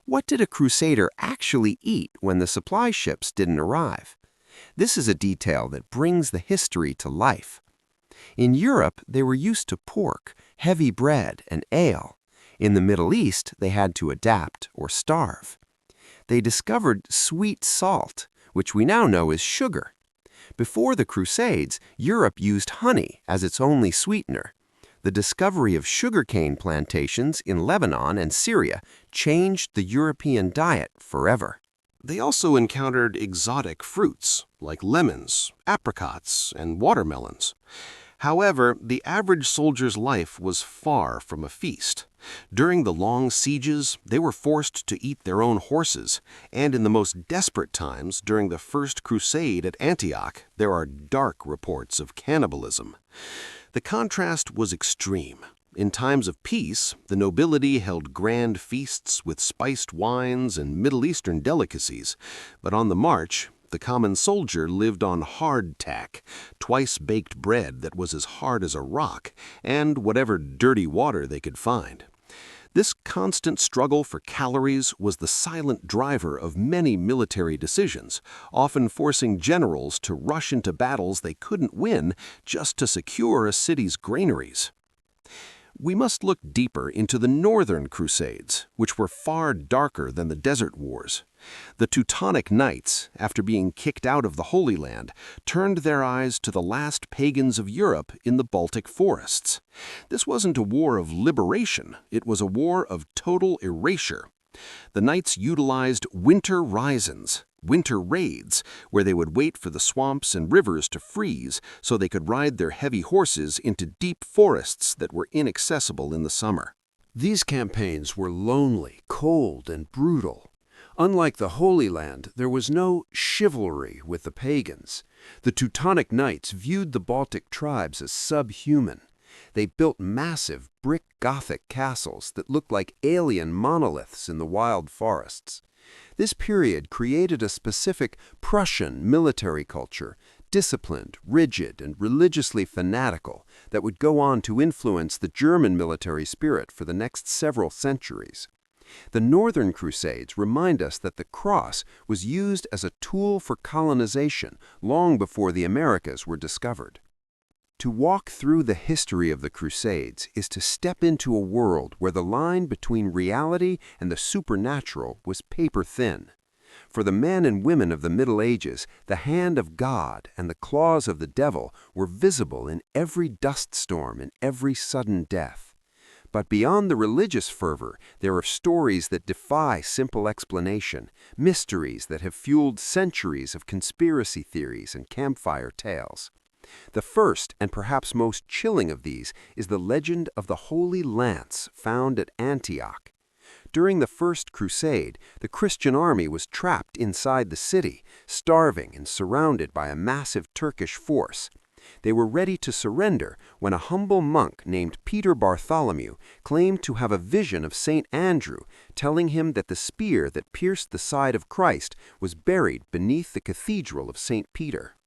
What did a Crusader actually eat when the supply ships didn't arrive? This is a detail that brings the history to life. In Europe, they were used to pork, heavy bread, and ale. In the Middle East, they had to adapt or starve. They discovered sweet salt, which we now know as sugar. Before the Crusades, Europe used honey as its only sweetener. The discovery of sugarcane plantations in Lebanon and Syria changed the European diet forever. They also encountered exotic fruits like lemons, apricots, and watermelons. However, the average soldier's life was far from a feast. During the long sieges, they were forced to eat their own horses, and in the most desperate times, during the First Crusade at Antioch, there are dark reports of cannibalism. The contrast was extreme. In times of peace, the nobility held grand feasts with spiced wines and Middle Eastern delicacies, but on the march, the common soldier lived on hardtack, twice-baked bread that was as hard as a rock, and whatever dirty water they could find. This constant struggle for calories was the silent driver of many military decisions, often forcing generals to rush into battles they couldn't win just to secure a city's granaries. We must look deeper into the Northern Crusades, which were far darker than the Desert Wars. The Teutonic Knights, after being kicked out of the Holy Land, turned their eyes to the last pagans of Europe in the Baltic forests. This wasn't a war of liberation, it was a war of total erasure. The Knights utilized winter risons, winter raids, where they would wait for the swamps and rivers to freeze so they could ride their heavy horses into deep forests that were inaccessible in the summer. These campaigns were lonely, cold, and brutal. Unlike the Holy Land, there was no chivalry with the pagans. The Teutonic Knights viewed the Baltic tribes as subhuman. They built massive brick Gothic castles that looked like alien monoliths in the wild forests. This period created a specific Prussian military culture, disciplined, rigid, and religiously fanatical, that would go on to influence the German military spirit for the next several centuries. The Northern Crusades remind us that the cross was used as a tool for colonization long before the Americas were discovered. To walk through the history of the Crusades is to step into a world where the line between reality and the supernatural was paper-thin. For the men and women of the Middle Ages, the hand of God and the claws of the devil were visible in every dust storm and every sudden death. But beyond the religious fervor, there are stories that defy simple explanation, mysteries that have fueled centuries of conspiracy theories and campfire tales. The first and perhaps most chilling of these is the legend of the Holy Lance found at Antioch. During the First Crusade, the Christian army was trapped inside the city, starving and surrounded by a massive Turkish force. They were ready to surrender when a humble monk named Peter Bartholomew claimed to have a vision of St. Andrew, telling him that the spear that pierced the side of Christ was buried beneath the cathedral of St. Peter.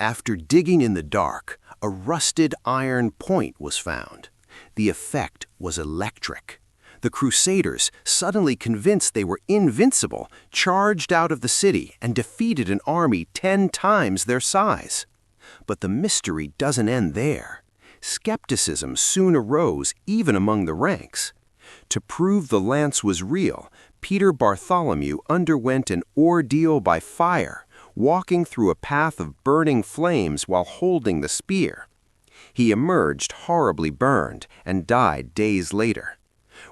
After digging in the dark, a rusted iron point was found. The effect was electric. The Crusaders, suddenly convinced they were invincible, charged out of the city and defeated an army 10 times their size. But the mystery doesn't end there. Skepticism soon arose even among the ranks. To prove the lance was real, Peter Bartholomew underwent an ordeal by fire, walking through a path of burning flames while holding the spear. He emerged horribly burned and died days later.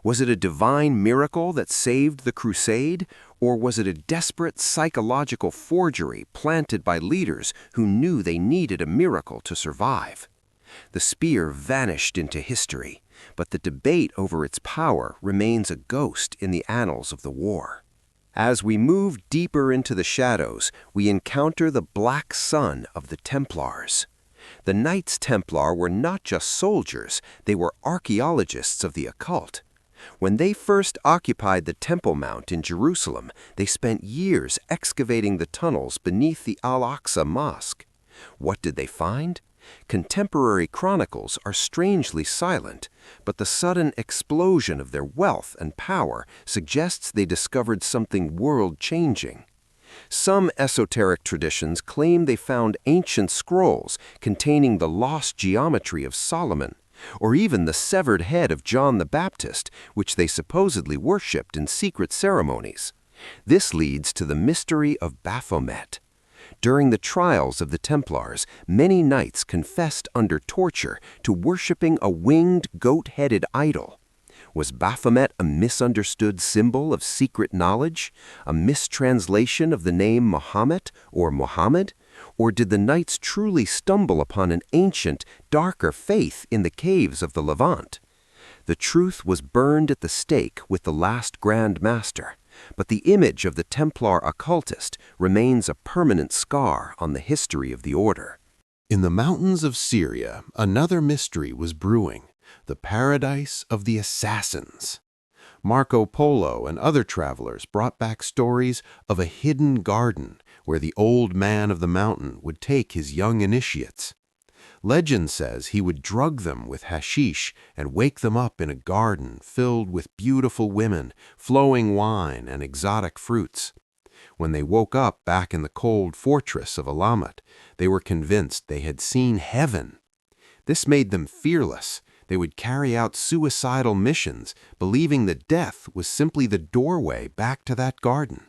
Was it a divine miracle that saved the crusade, or was it a desperate psychological forgery planted by leaders who knew they needed a miracle to survive? The spear vanished into history, but the debate over its power remains a ghost in the annals of the war. As we move deeper into the shadows, we encounter the black sun of the Templars. The Knights Templar were not just soldiers, they were archaeologists of the occult. When they first occupied the Temple Mount in Jerusalem, they spent years excavating the tunnels beneath the Al-Aqsa Mosque. What did they find? Contemporary chronicles are strangely silent, but the sudden explosion of their wealth and power suggests they discovered something world-changing. Some esoteric traditions claim they found ancient scrolls containing the lost geometry of Solomon, or even the severed head of John the Baptist, which they supposedly worshipped in secret ceremonies. This leads to the mystery of Baphomet. During the trials of the Templars, many knights confessed under torture to worshipping a winged goat-headed idol. Was Baphomet a misunderstood symbol of secret knowledge, a mistranslation of the name Muhammad or Muhammad? Or did the knights truly stumble upon an ancient, darker faith in the caves of the Levant? The truth was burned at the stake with the last Grand Master, but the image of the Templar occultist remains a permanent scar on the history of the order. In the mountains of Syria, another mystery was brewing, the paradise of the assassins. Marco Polo and other travelers brought back stories of a hidden garden where the old man of the mountain would take his young initiates. Legend says he would drug them with hashish and wake them up in a garden filled with beautiful women, flowing wine, and exotic fruits. When they woke up back in the cold fortress of Elamet, they were convinced they had seen heaven. This made them fearless. They would carry out suicidal missions, believing that death was simply the doorway back to that garden.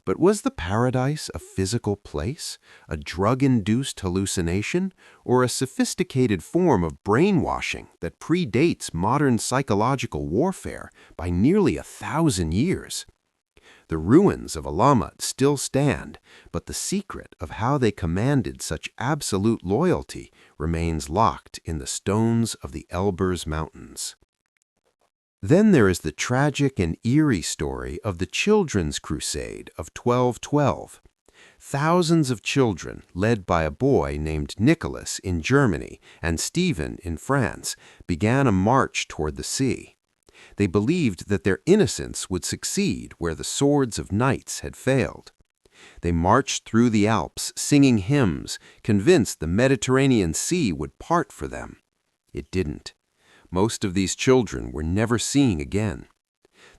But was the paradise a physical place, a drug-induced hallucination, or a sophisticated form of brainwashing that predates modern psychological warfare by nearly 1,000 years? The ruins of Elamet still stand, but the secret of how they commanded such absolute loyalty remains locked in the stones of the Elburz Mountains. Then there is the tragic and eerie story of the Children's Crusade of 1212. Thousands of children, led by a boy named Nicholas in Germany and Stephen in France, began a march toward the sea. They believed that their innocence would succeed where the swords of knights had failed. They marched through the Alps singing hymns, convinced the Mediterranean Sea would part for them. It didn't. Most of these children were never seen again.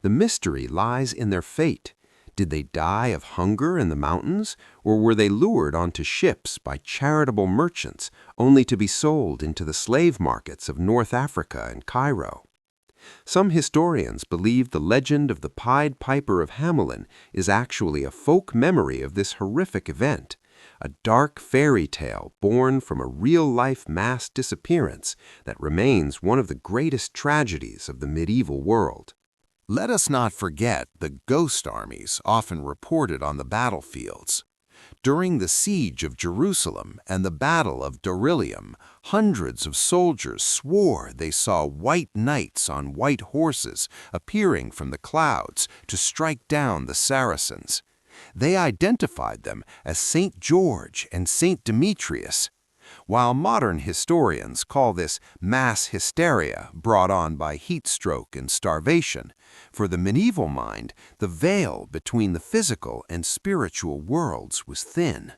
The mystery lies in their fate. Did they die of hunger in the mountains, or were they lured onto ships by charitable merchants only to be sold into the slave markets of North Africa and Cairo? Some historians believe the legend of the Pied Piper of Hamelin is actually a folk memory of this horrific event, a dark fairy tale born from a real-life mass disappearance that remains one of the greatest tragedies of the medieval world. Let us not forget the ghost armies often reported on the battlefields. During the siege of Jerusalem and the Battle of Dorylaeum, hundreds of soldiers swore they saw white knights on white horses appearing from the clouds to strike down the Saracens. They identified them as St. George and St. Demetrius. While modern historians call this mass hysteria brought on by heat stroke and starvation, for the medieval mind, the veil between the physical and spiritual worlds was thin.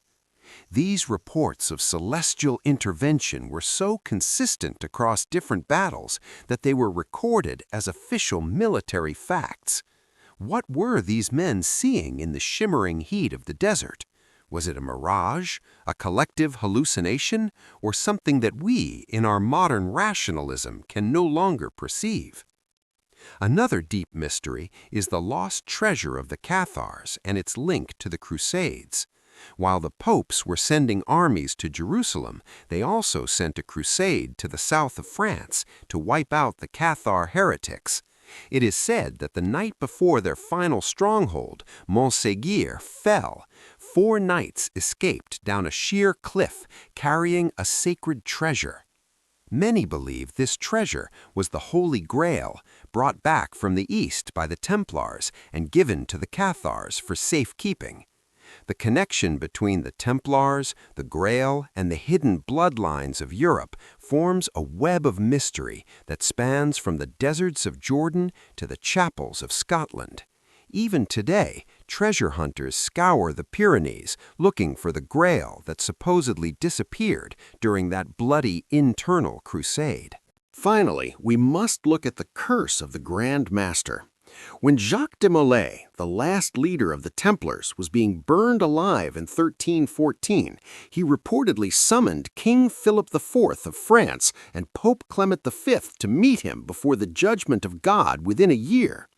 These reports of celestial intervention were so consistent across different battles that they were recorded as official military facts. What were these men seeing in the shimmering heat of the desert? Was it a mirage, a collective hallucination, or something that we, in our modern rationalism, can no longer perceive? Another deep mystery is the lost treasure of the Cathars and its link to the Crusades. While the popes were sending armies to Jerusalem, they also sent a crusade to the south of France to wipe out the Cathar heretics. It is said that the night before their final stronghold, Montségur, fell, 4 knights escaped down a sheer cliff carrying a sacred treasure. Many believe this treasure was the Holy Grail, brought back from the east by the Templars and given to the Cathars for safekeeping. The connection between the Templars, the Grail, and the hidden bloodlines of Europe forms a web of mystery that spans from the deserts of Jordan to the chapels of Scotland. Even today, treasure hunters scour the Pyrenees looking for the Grail that supposedly disappeared during that bloody internal crusade. Finally, we must look at the curse of the Grand Master. When Jacques de Molay, the last leader of the Templars, was being burned alive in 1314, he reportedly summoned King Philip IV of France and Pope Clement V to meet him before the judgment of God within a year.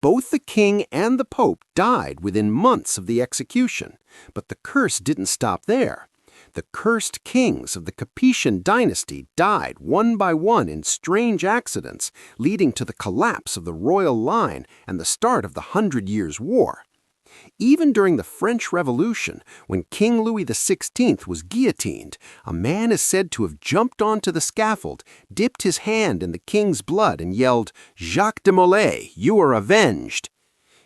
Both the king and the pope died within months of the execution, but the curse didn't stop there. The cursed kings of the Capetian dynasty died one by one in strange accidents, leading to the collapse of the royal line and the start of the 100 Years' War. Even during the French Revolution, when King Louis XVI was guillotined, a man is said to have jumped onto the scaffold, dipped his hand in the king's blood, and yelled, "Jacques de Molay, you are avenged!"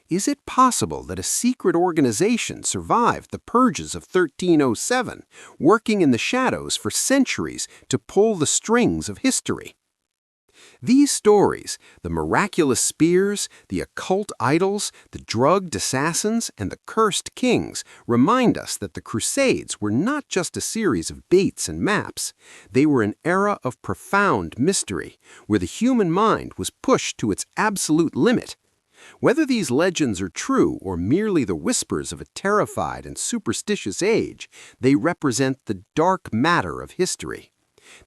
Is it possible that a secret organization survived the purges of 1307, working in the shadows for centuries to pull the strings of history? These stories, the miraculous spears, the occult idols, the drugged assassins, and the cursed kings, remind us that the Crusades were not just a series of dates and maps. They were an era of profound mystery, where the human mind was pushed to its absolute limit. Whether these legends are true or merely the whispers of a terrified and superstitious age, they represent the dark matter of history.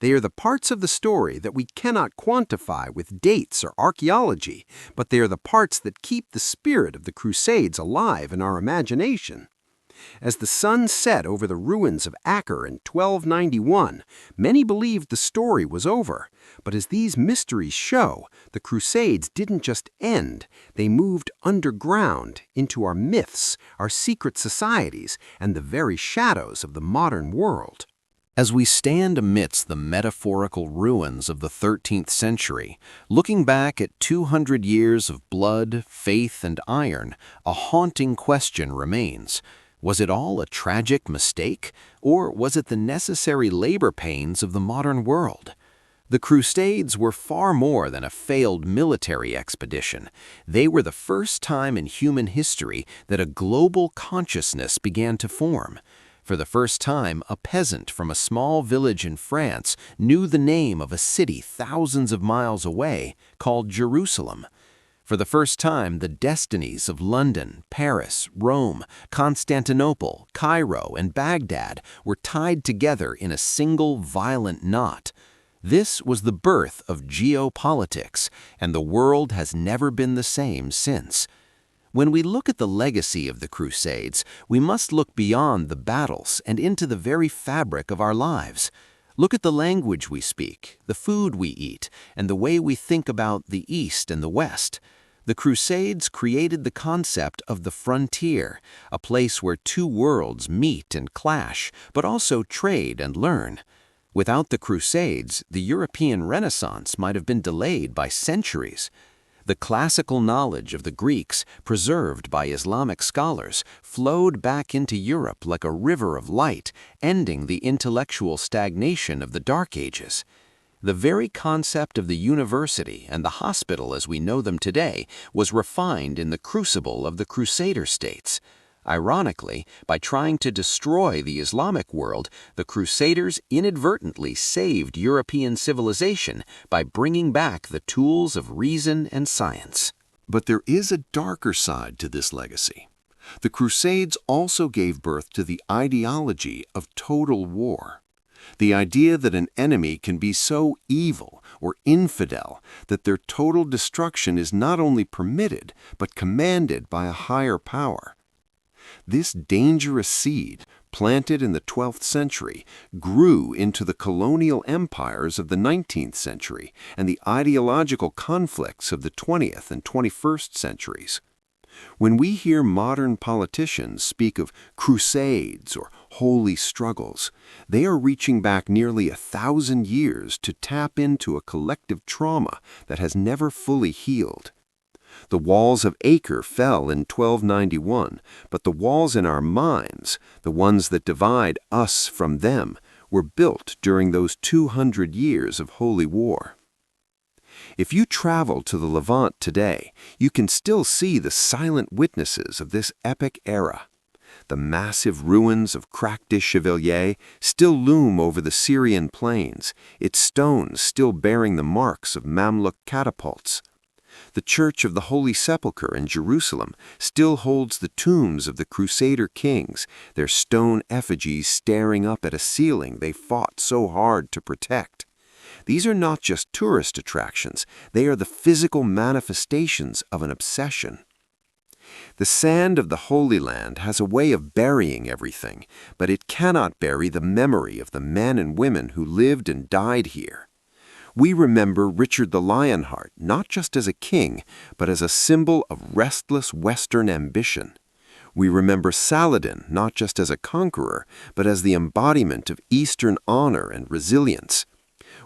They are the parts of the story that we cannot quantify with dates or archaeology, but they are the parts that keep the spirit of the Crusades alive in our imagination. As the sun set over the ruins of Acre in 1291, many believed the story was over. But as these mysteries show, the Crusades didn't just end, they moved underground into our myths, our secret societies, and the very shadows of the modern world. As we stand amidst the metaphorical ruins of the 13th century, looking back at 200 years of blood, faith, and iron, a haunting question remains. Was it all a tragic mistake, or was it the necessary labor pains of the modern world? The Crusades were far more than a failed military expedition. They were the first time in human history that a global consciousness began to form. For the first time, a peasant from a small village in France knew the name of a city thousands of miles away called Jerusalem. For the first time, the destinies of London, Paris, Rome, Constantinople, Cairo, and Baghdad were tied together in a single violent knot. This was the birth of geopolitics, and the world has never been the same since. When we look at the legacy of the Crusades, we must look beyond the battles and into the very fabric of our lives. Look at the language we speak, the food we eat, and the way we think about the East and the West. The Crusades created the concept of the frontier, a place where two worlds meet and clash, but also trade and learn. Without the Crusades, the European Renaissance might have been delayed by centuries. The classical knowledge of the Greeks, preserved by Islamic scholars, flowed back into Europe like a river of light, ending the intellectual stagnation of the Dark Ages. The very concept of the university and the hospital as we know them today was refined in the crucible of the Crusader states. Ironically, by trying to destroy the Islamic world, the Crusaders inadvertently saved European civilization by bringing back the tools of reason and science. But there is a darker side to this legacy. The Crusades also gave birth to the ideology of total war. The idea that an enemy can be so evil or infidel that their total destruction is not only permitted but commanded by a higher power. This dangerous seed, planted in the 12th century, grew into the colonial empires of the 19th century and the ideological conflicts of the 20th and 21st centuries. When we hear modern politicians speak of crusades or holy struggles, they are reaching back nearly 1,000 years to tap into a collective trauma that has never fully healed. The walls of Acre fell in 1291, but the walls in our minds, the ones that divide us from them, were built during those 200 years of holy war. If you travel to the Levant today, you can still see the silent witnesses of this epic era. The massive ruins of Crc des Chevaliers still loom over the Syrian plains, its stones still bearing the marks of Mamluk catapults. The Church of the Holy Sepulchre in Jerusalem still holds the tombs of the Crusader kings, their stone effigies staring up at a ceiling they fought so hard to protect. These are not just tourist attractions, they are the physical manifestations of an obsession. The sand of the Holy Land has a way of burying everything, but it cannot bury the memory of the men and women who lived and died here. We remember Richard the Lionheart not just as a king, but as a symbol of restless Western ambition. We remember Saladin not just as a conqueror, but as the embodiment of Eastern honor and resilience.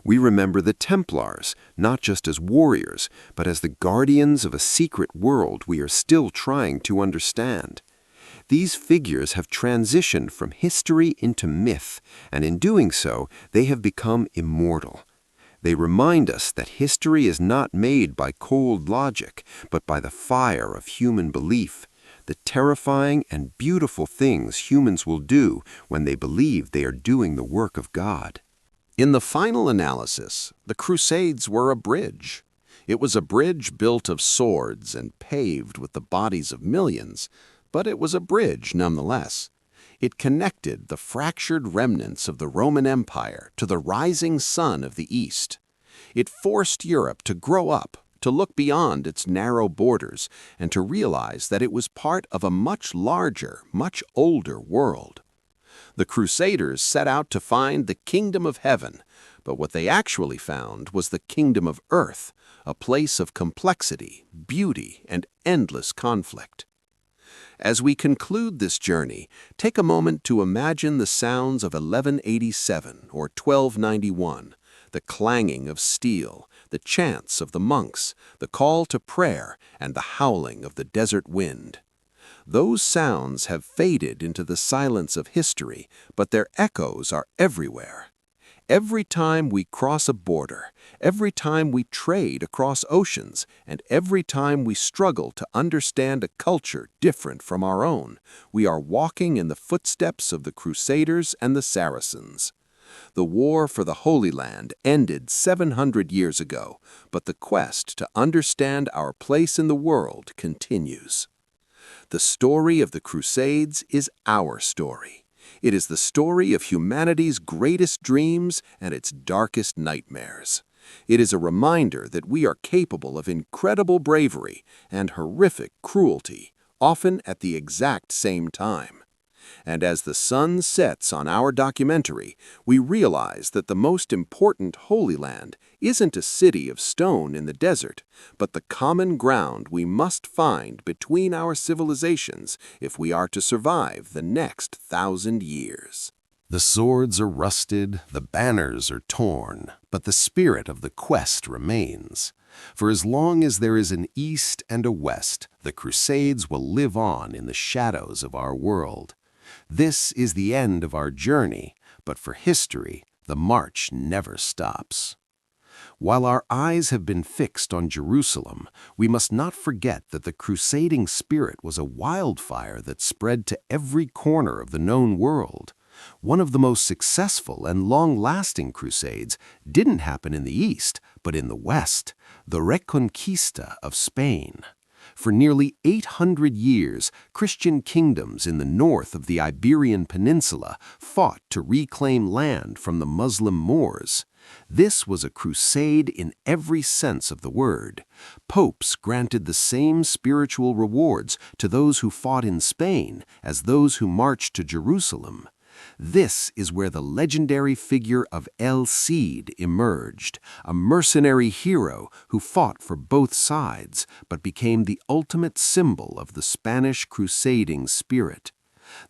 We remember the Templars not just as warriors, but as the guardians of a secret world we are still trying to understand. These figures have transitioned from history into myth, and in doing so, they have become immortal. They remind us that history is not made by cold logic, but by the fire of human belief, the terrifying and beautiful things humans will do when they believe they are doing the work of God. In the final analysis, the Crusades were a bridge. It was a bridge built of swords and paved with the bodies of millions, but it was a bridge nonetheless. It connected the fractured remnants of the Roman Empire to the rising sun of the East. It forced Europe to grow up, to look beyond its narrow borders, and to realize that it was part of a much larger, much older world. The Crusaders set out to find the kingdom of heaven, but what they actually found was the kingdom of earth, a place of complexity, beauty, and endless conflict. As we conclude this journey, take a moment to imagine the sounds of 1187 or 1291, the clanging of steel, the chants of the monks, the call to prayer, and the howling of the desert wind. Those sounds have faded into the silence of history, but their echoes are everywhere. Every time we cross a border, every time we trade across oceans, and every time we struggle to understand a culture different from our own, we are walking in the footsteps of the Crusaders and the Saracens. The war for the Holy Land ended 700 years ago, but the quest to understand our place in the world continues. The story of the Crusades is our story. It is the story of humanity's greatest dreams and its darkest nightmares. It is a reminder that we are capable of incredible bravery and horrific cruelty, often at the exact same time. And as the sun sets on our documentary, we realize that the most important Holy Land isn't a city of stone in the desert, but the common ground we must find between our civilizations if we are to survive the next 1,000 years. The swords are rusted, the banners are torn, but the spirit of the quest remains. For as long as there is an East and a West, the Crusades will live on in the shadows of our world. This is the end of our journey, but for history, the march never stops. While our eyes have been fixed on Jerusalem, we must not forget that the crusading spirit was a wildfire that spread to every corner of the known world. One of the most successful and long-lasting crusades didn't happen in the East, but in the West, the Reconquista of Spain. For nearly 800 years, Christian kingdoms in the north of the Iberian Peninsula fought to reclaim land from the Muslim Moors. This was a crusade in every sense of the word. Popes granted the same spiritual rewards to those who fought in Spain as those who marched to Jerusalem. This is where the legendary figure of El Cid emerged, a mercenary hero who fought for both sides, but became the ultimate symbol of the Spanish crusading spirit.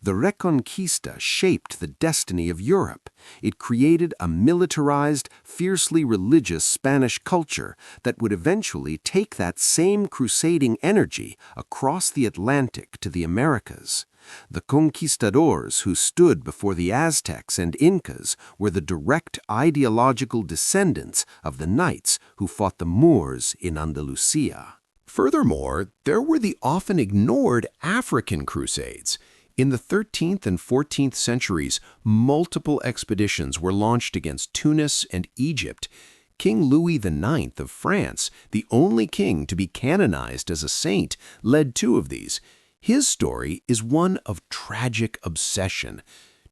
The Reconquista shaped the destiny of Europe. It created a militarized, fiercely religious Spanish culture that would eventually take that same crusading energy across the Atlantic to the Americas. The conquistadors who stood before the Aztecs and Incas were the direct ideological descendants of the knights who fought the Moors in Andalusia. Furthermore, there were the often ignored African Crusades. In the 13th and 14th centuries, multiple expeditions were launched against Tunis and Egypt. King Louis IX of France, the only king to be canonized as a saint, led two of these. His story is one of tragic obsession.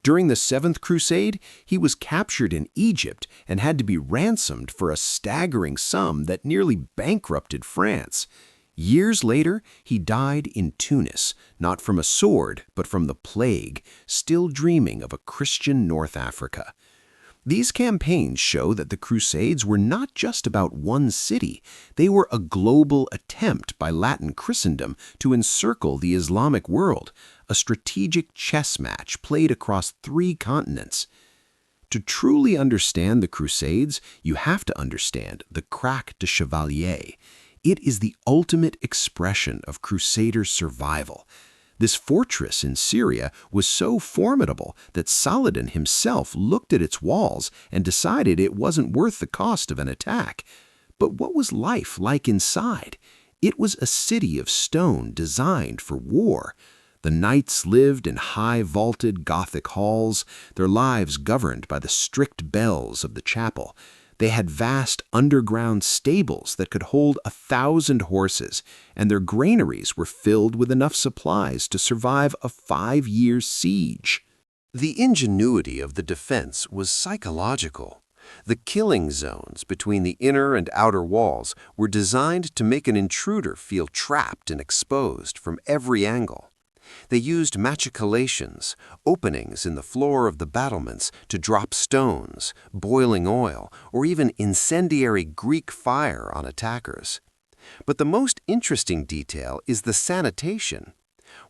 During the Seventh Crusade, he was captured in Egypt and had to be ransomed for a staggering sum that nearly bankrupted France. Years later, he died in Tunis, not from a sword, but from the plague, still dreaming of a Christian North Africa. These campaigns show that the Crusades were not just about one city. They were a global attempt by Latin Christendom to encircle the Islamic world, a strategic chess match played across 3 continents. To truly understand the Crusades, you have to understand the Craque de Chevalier. It is the ultimate expression of Crusader survival. This fortress in Syria was so formidable that Saladin himself looked at its walls and decided it wasn't worth the cost of an attack. But what was life like inside? It was a city of stone designed for war. The knights lived in high-vaulted Gothic halls, their lives governed by the strict bells of the chapel. They had vast underground stables that could hold 1,000 horses, and their granaries were filled with enough supplies to survive a 5-year siege. The ingenuity of the defense was psychological. The killing zones between the inner and outer walls were designed to make an intruder feel trapped and exposed from every angle. They used machicolations, openings in the floor of the battlements to drop stones, boiling oil, or even incendiary Greek fire on attackers. But the most interesting detail is the sanitation.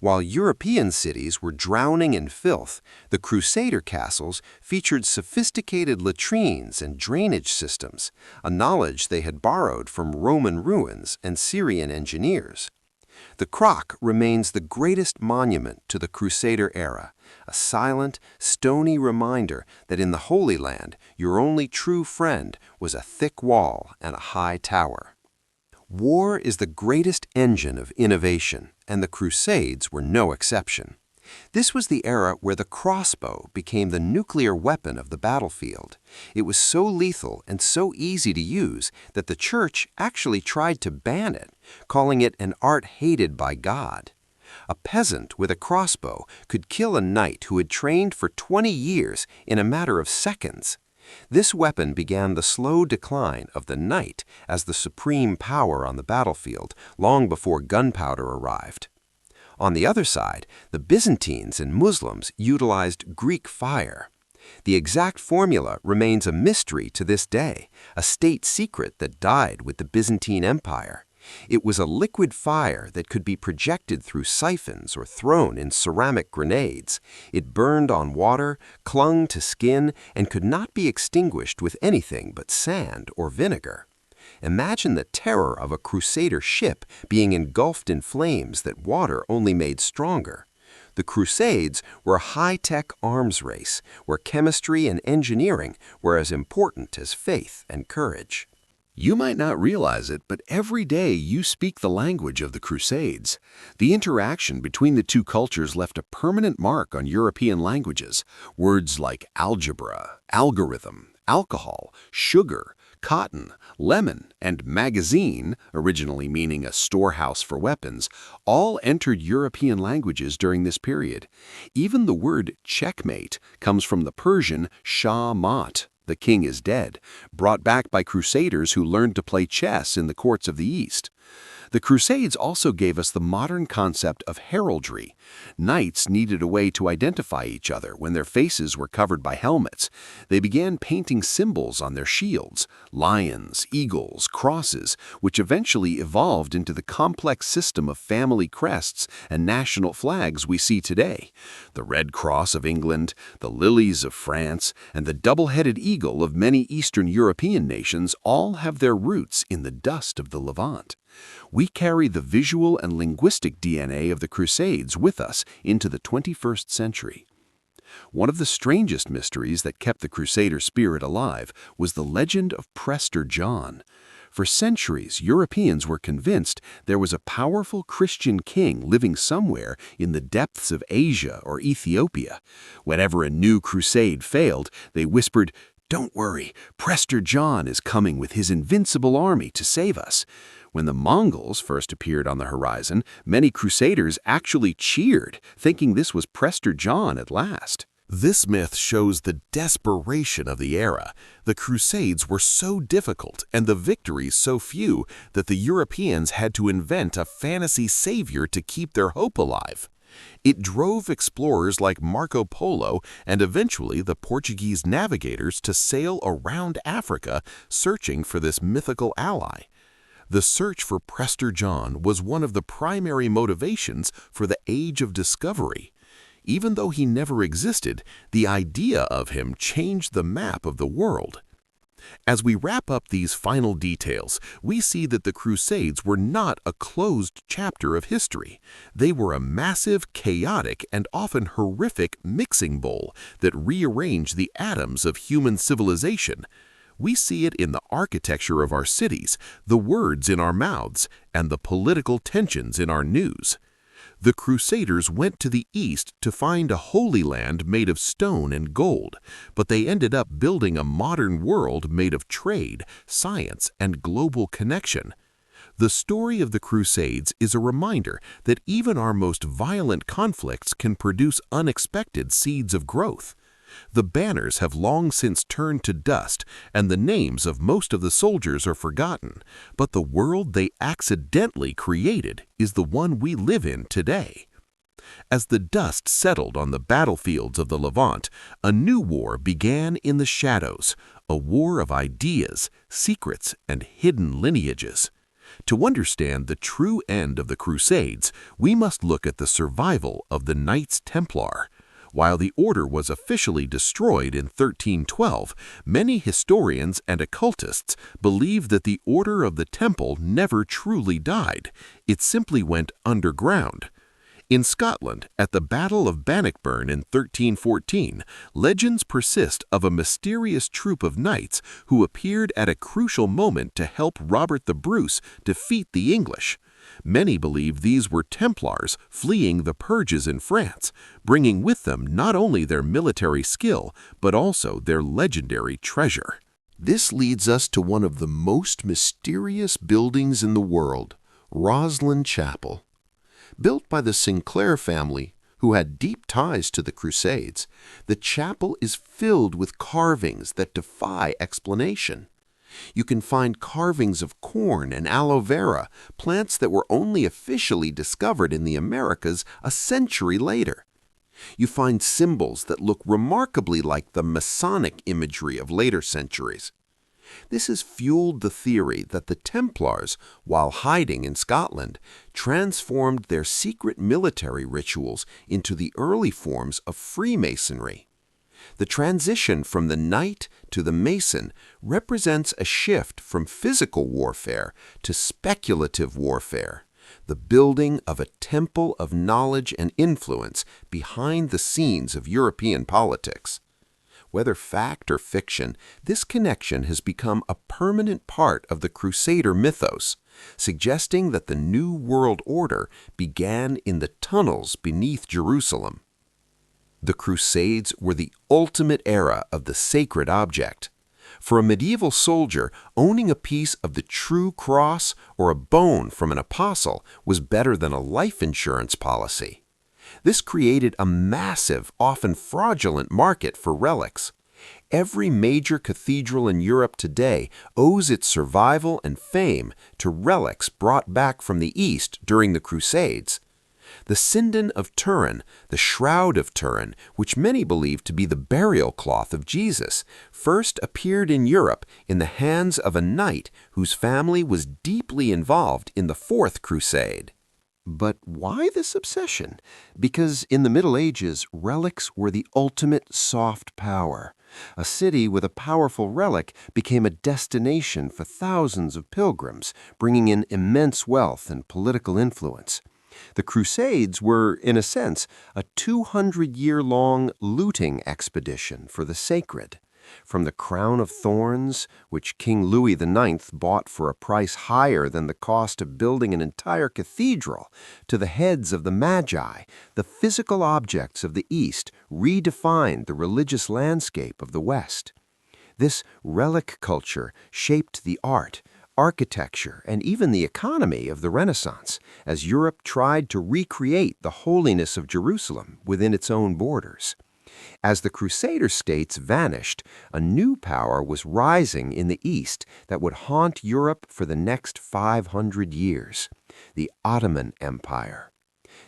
While European cities were drowning in filth, the Crusader castles featured sophisticated latrines and drainage systems, a knowledge they had borrowed from Roman ruins and Syrian engineers. The Craque remains the greatest monument to the Crusader era, a silent, stony reminder that in the Holy Land, your only true friend was a thick wall and a high tower. War is the greatest engine of innovation, and the Crusades were no exception. This was the era where the crossbow became the nuclear weapon of the battlefield. It was so lethal and so easy to use that the Church actually tried to ban it, calling it an art hated by God. A peasant with a crossbow could kill a knight who had trained for 20 years in a matter of seconds. This weapon began the slow decline of the knight as the supreme power on the battlefield, long before gunpowder arrived. On the other side, the Byzantines and Muslims utilized Greek fire. The exact formula remains a mystery to this day, a state secret that died with the Byzantine Empire. It was a liquid fire that could be projected through siphons or thrown in ceramic grenades. It burned on water, clung to skin, and could not be extinguished with anything but sand or vinegar. Imagine the terror of a Crusader ship being engulfed in flames that water only made stronger. The Crusades were a high-tech arms race where chemistry and engineering were as important as faith and courage. You might not realize it, but every day you speak the language of the Crusades. The interaction between the two cultures left a permanent mark on European languages. Words like algebra, algorithm, alcohol, sugar, cotton, lemon, and magazine, originally meaning a storehouse for weapons, all entered European languages during this period. Even the word checkmate comes from the Persian Shah Mat, the king is dead, brought back by Crusaders who learned to play chess in the courts of the East. The Crusades also gave us the modern concept of heraldry. Knights needed a way to identify each other when their faces were covered by helmets. They began painting symbols on their shields, lions, eagles, crosses, which eventually evolved into the complex system of family crests and national flags we see today. The Red Cross of England, the lilies of France, and the double-headed eagle of many Eastern European nations all have their roots in the dust of the Levant. We carry the visual and linguistic DNA of the Crusades with us into the 21st century. One of the strangest mysteries that kept the Crusader spirit alive was the legend of Prester John. For centuries, Europeans were convinced there was a powerful Christian king living somewhere in the depths of Asia or Ethiopia. Whenever a new crusade failed, they whispered, "Don't worry, Prester John is coming with his invincible army to save us." When the Mongols first appeared on the horizon, many Crusaders actually cheered, thinking this was Prester John at last. This myth shows the desperation of the era. The Crusades were so difficult and the victories so few that the Europeans had to invent a fantasy savior to keep their hope alive. It drove explorers like Marco Polo and eventually the Portuguese navigators to sail around Africa searching for this mythical ally. The search for Prester John was one of the primary motivations for the Age of Discovery. Even though he never existed, the idea of him changed the map of the world. As we wrap up these final details, we see that the Crusades were not a closed chapter of history. They were a massive, chaotic, and often horrific mixing bowl that rearranged the atoms of human civilization. We see it in the architecture of our cities, the words in our mouths, and the political tensions in our news. The Crusaders went to the east to find a holy land made of stone and gold, but they ended up building a modern world made of trade, science, and global connection. The story of the Crusades is a reminder that even our most violent conflicts can produce unexpected seeds of growth. The banners have long since turned to dust, and the names of most of the soldiers are forgotten, but the world they accidentally created is the one we live in today. As the dust settled on the battlefields of the Levant, a new war began in the shadows, a war of ideas, secrets, and hidden lineages. To understand the true end of the Crusades, we must look at the survival of the Knights Templar. While the order was officially destroyed in 1312, many historians and occultists believe that the Order of the Temple never truly died. It simply went underground. In Scotland, at the Battle of Bannockburn in 1314, legends persist of a mysterious troop of knights who appeared at a crucial moment to help Robert the Bruce defeat the English. Many believe these were Templars fleeing the purges in France, bringing with them not only their military skill, but also their legendary treasure. This leads us to one of the most mysterious buildings in the world, Rosslyn Chapel. Built by the Sinclair family, who had deep ties to the Crusades, the chapel is filled with carvings that defy explanation. You can find carvings of corn and aloe vera, plants that were only officially discovered in the Americas a century later. You find symbols that look remarkably like the Masonic imagery of later centuries. This has fueled the theory that the Templars, while hiding in Scotland, transformed their secret military rituals into the early forms of Freemasonry. The transition from the knight to the mason represents a shift from physical warfare to speculative warfare, the building of a temple of knowledge and influence behind the scenes of European politics. Whether fact or fiction, this connection has become a permanent part of the Crusader mythos, suggesting that the New World Order began in the tunnels beneath Jerusalem. The Crusades were the ultimate era of the sacred object. For a medieval soldier, owning a piece of the true cross or a bone from an apostle was better than a life insurance policy. This created a massive, often fraudulent market for relics. Every major cathedral in Europe today owes its survival and fame to relics brought back from the East during the Crusades. The Sindon of Turin, the Shroud of Turin, which many believe to be the burial cloth of Jesus, first appeared in Europe in the hands of a knight whose family was deeply involved in the Fourth Crusade. But why this obsession? Because in the Middle Ages, relics were the ultimate soft power. A city with a powerful relic became a destination for thousands of pilgrims, bringing in immense wealth and political influence. The Crusades were, in a sense, a 200-year-long looting expedition for the sacred. From the crown of thorns, which King Louis IX bought for a price higher than the cost of building an entire cathedral, to the heads of the Magi, the physical objects of the East redefined the religious landscape of the West. This relic culture shaped the art, architecture, and even the economy of the Renaissance, as Europe tried to recreate the holiness of Jerusalem within its own borders. As the Crusader states vanished, a new power was rising in the East that would haunt Europe for the next 500 years: the Ottoman Empire.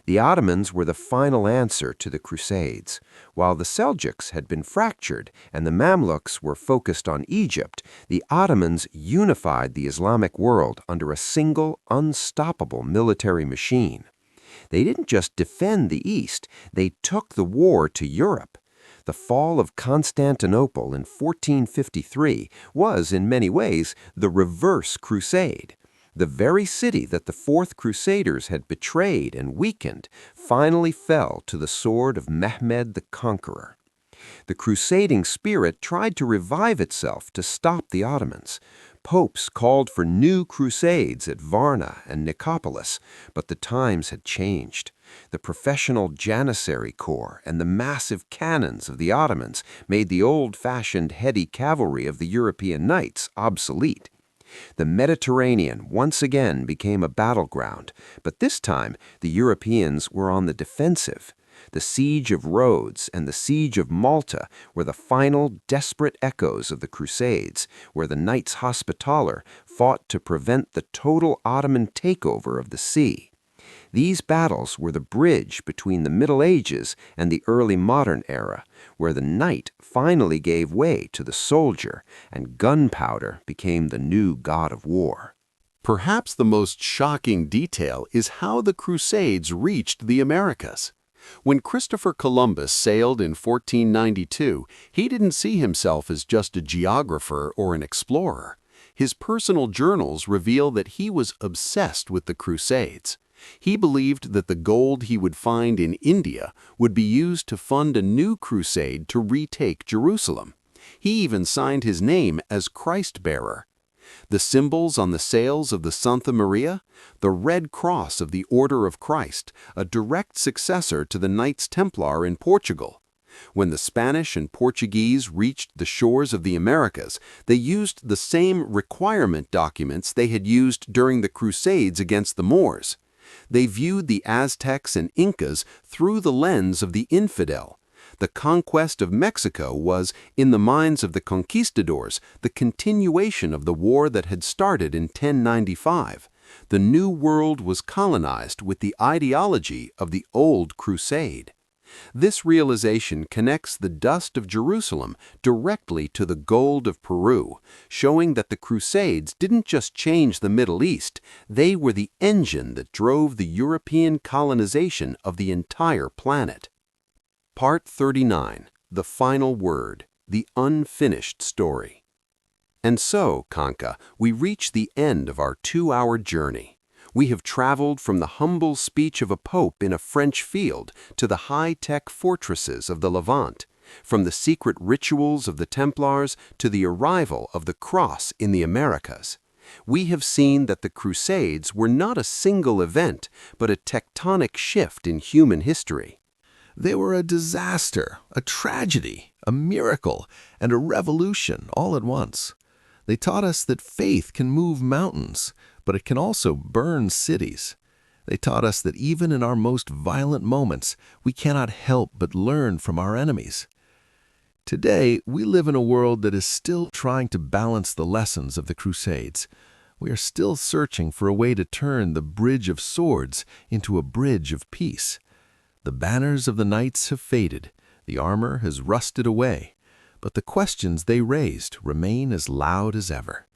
The Ottomans were the final answer to the Crusades. While the Seljuks had been fractured and the Mamluks were focused on Egypt, the Ottomans unified the Islamic world under a single, unstoppable military machine. They didn't just defend the East, they took the war to Europe. The fall of Constantinople in 1453 was, in many ways, the reverse crusade. The very city that the Fourth Crusaders had betrayed and weakened finally fell to the sword of Mehmed the Conqueror. The crusading spirit tried to revive itself to stop the Ottomans. Popes called for new crusades at Varna and Nicopolis, but the times had changed. The professional Janissary Corps and the massive cannons of the Ottomans made the old-fashioned heady cavalry of the European knights obsolete. The Mediterranean once again became a battleground, but this time the Europeans were on the defensive. The siege of Rhodes and the siege of Malta were the final desperate echoes of the Crusades, where the Knights Hospitaller fought to prevent the total Ottoman takeover of the sea. These battles were the bridge between the Middle Ages and the early modern era, where the knight finally gave way to the soldier and gunpowder became the new god of war. Perhaps the most shocking detail is how the Crusades reached the Americas. When Christopher Columbus sailed in 1492, he didn't see himself as just a geographer or an explorer. His personal journals reveal that he was obsessed with the Crusades. He believed that the gold he would find in India would be used to fund a new crusade to retake Jerusalem. He even signed his name as Christ-bearer. The symbols on the sails of the Santa Maria, the Red Cross of the Order of Christ, a direct successor to the Knights Templar in Portugal. When the Spanish and Portuguese reached the shores of the Americas, they used the same requirement documents they had used during the Crusades against the Moors. They viewed the Aztecs and Incas through the lens of the infidel. The conquest of Mexico was, in the minds of the conquistadors, the continuation of the war that had started in 1095. The New World was colonized with the ideology of the Old Crusade. This realization connects the dust of Jerusalem directly to the gold of Peru, showing that the Crusades didn't just change the Middle East, they were the engine that drove the European colonization of the entire planet. Part 39. The Final Word. The Unfinished Story. And so, Kanka, we reach the end of our 2-hour journey. We have traveled from the humble speech of a pope in a French field to the high-tech fortresses of the Levant, from the secret rituals of the Templars to the arrival of the cross in the Americas. We have seen that the Crusades were not a single event, but a tectonic shift in human history. They were a disaster, a tragedy, a miracle, and a revolution all at once. They taught us that faith can move mountains, but it can also burn cities. They taught us that even in our most violent moments, we cannot help but learn from our enemies. Today, we live in a world that is still trying to balance the lessons of the Crusades. We are still searching for a way to turn the bridge of swords into a bridge of peace. The banners of the knights have faded, the armor has rusted away, but the questions they raised remain as loud as ever.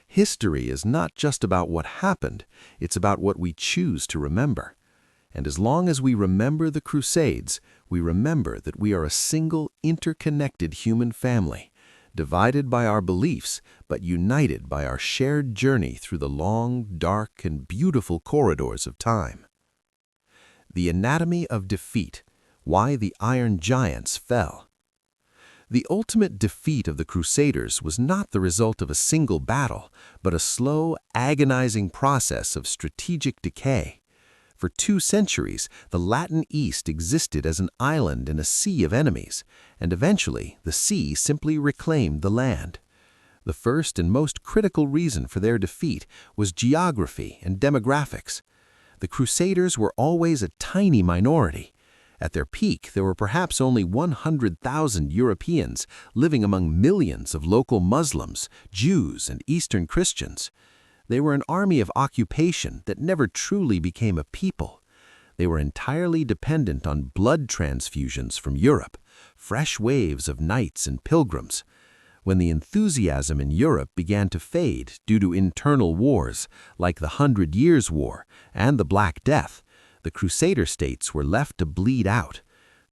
History is not just about what happened, it's about what we choose to remember. And as long as we remember the Crusades, we remember that we are a single, interconnected human family, divided by our beliefs, but united by our shared journey through the long, dark, and beautiful corridors of time. The Anatomy of Defeat: Why the Iron Giants Fell. The ultimate defeat of the Crusaders was not the result of a single battle, but a slow, agonizing process of strategic decay. For 2 centuries, the Latin East existed as an island in a sea of enemies, and eventually the sea simply reclaimed the land. The first and most critical reason for their defeat was geography and demographics. The Crusaders were always a tiny minority. At their peak, there were perhaps only 100,000 Europeans living among millions of local Muslims, Jews, and Eastern Christians. They were an army of occupation that never truly became a people. They were entirely dependent on blood transfusions from Europe, fresh waves of knights and pilgrims. When the enthusiasm in Europe began to fade due to internal wars, like the 100 Years' War and the Black Death, the Crusader states were left to bleed out.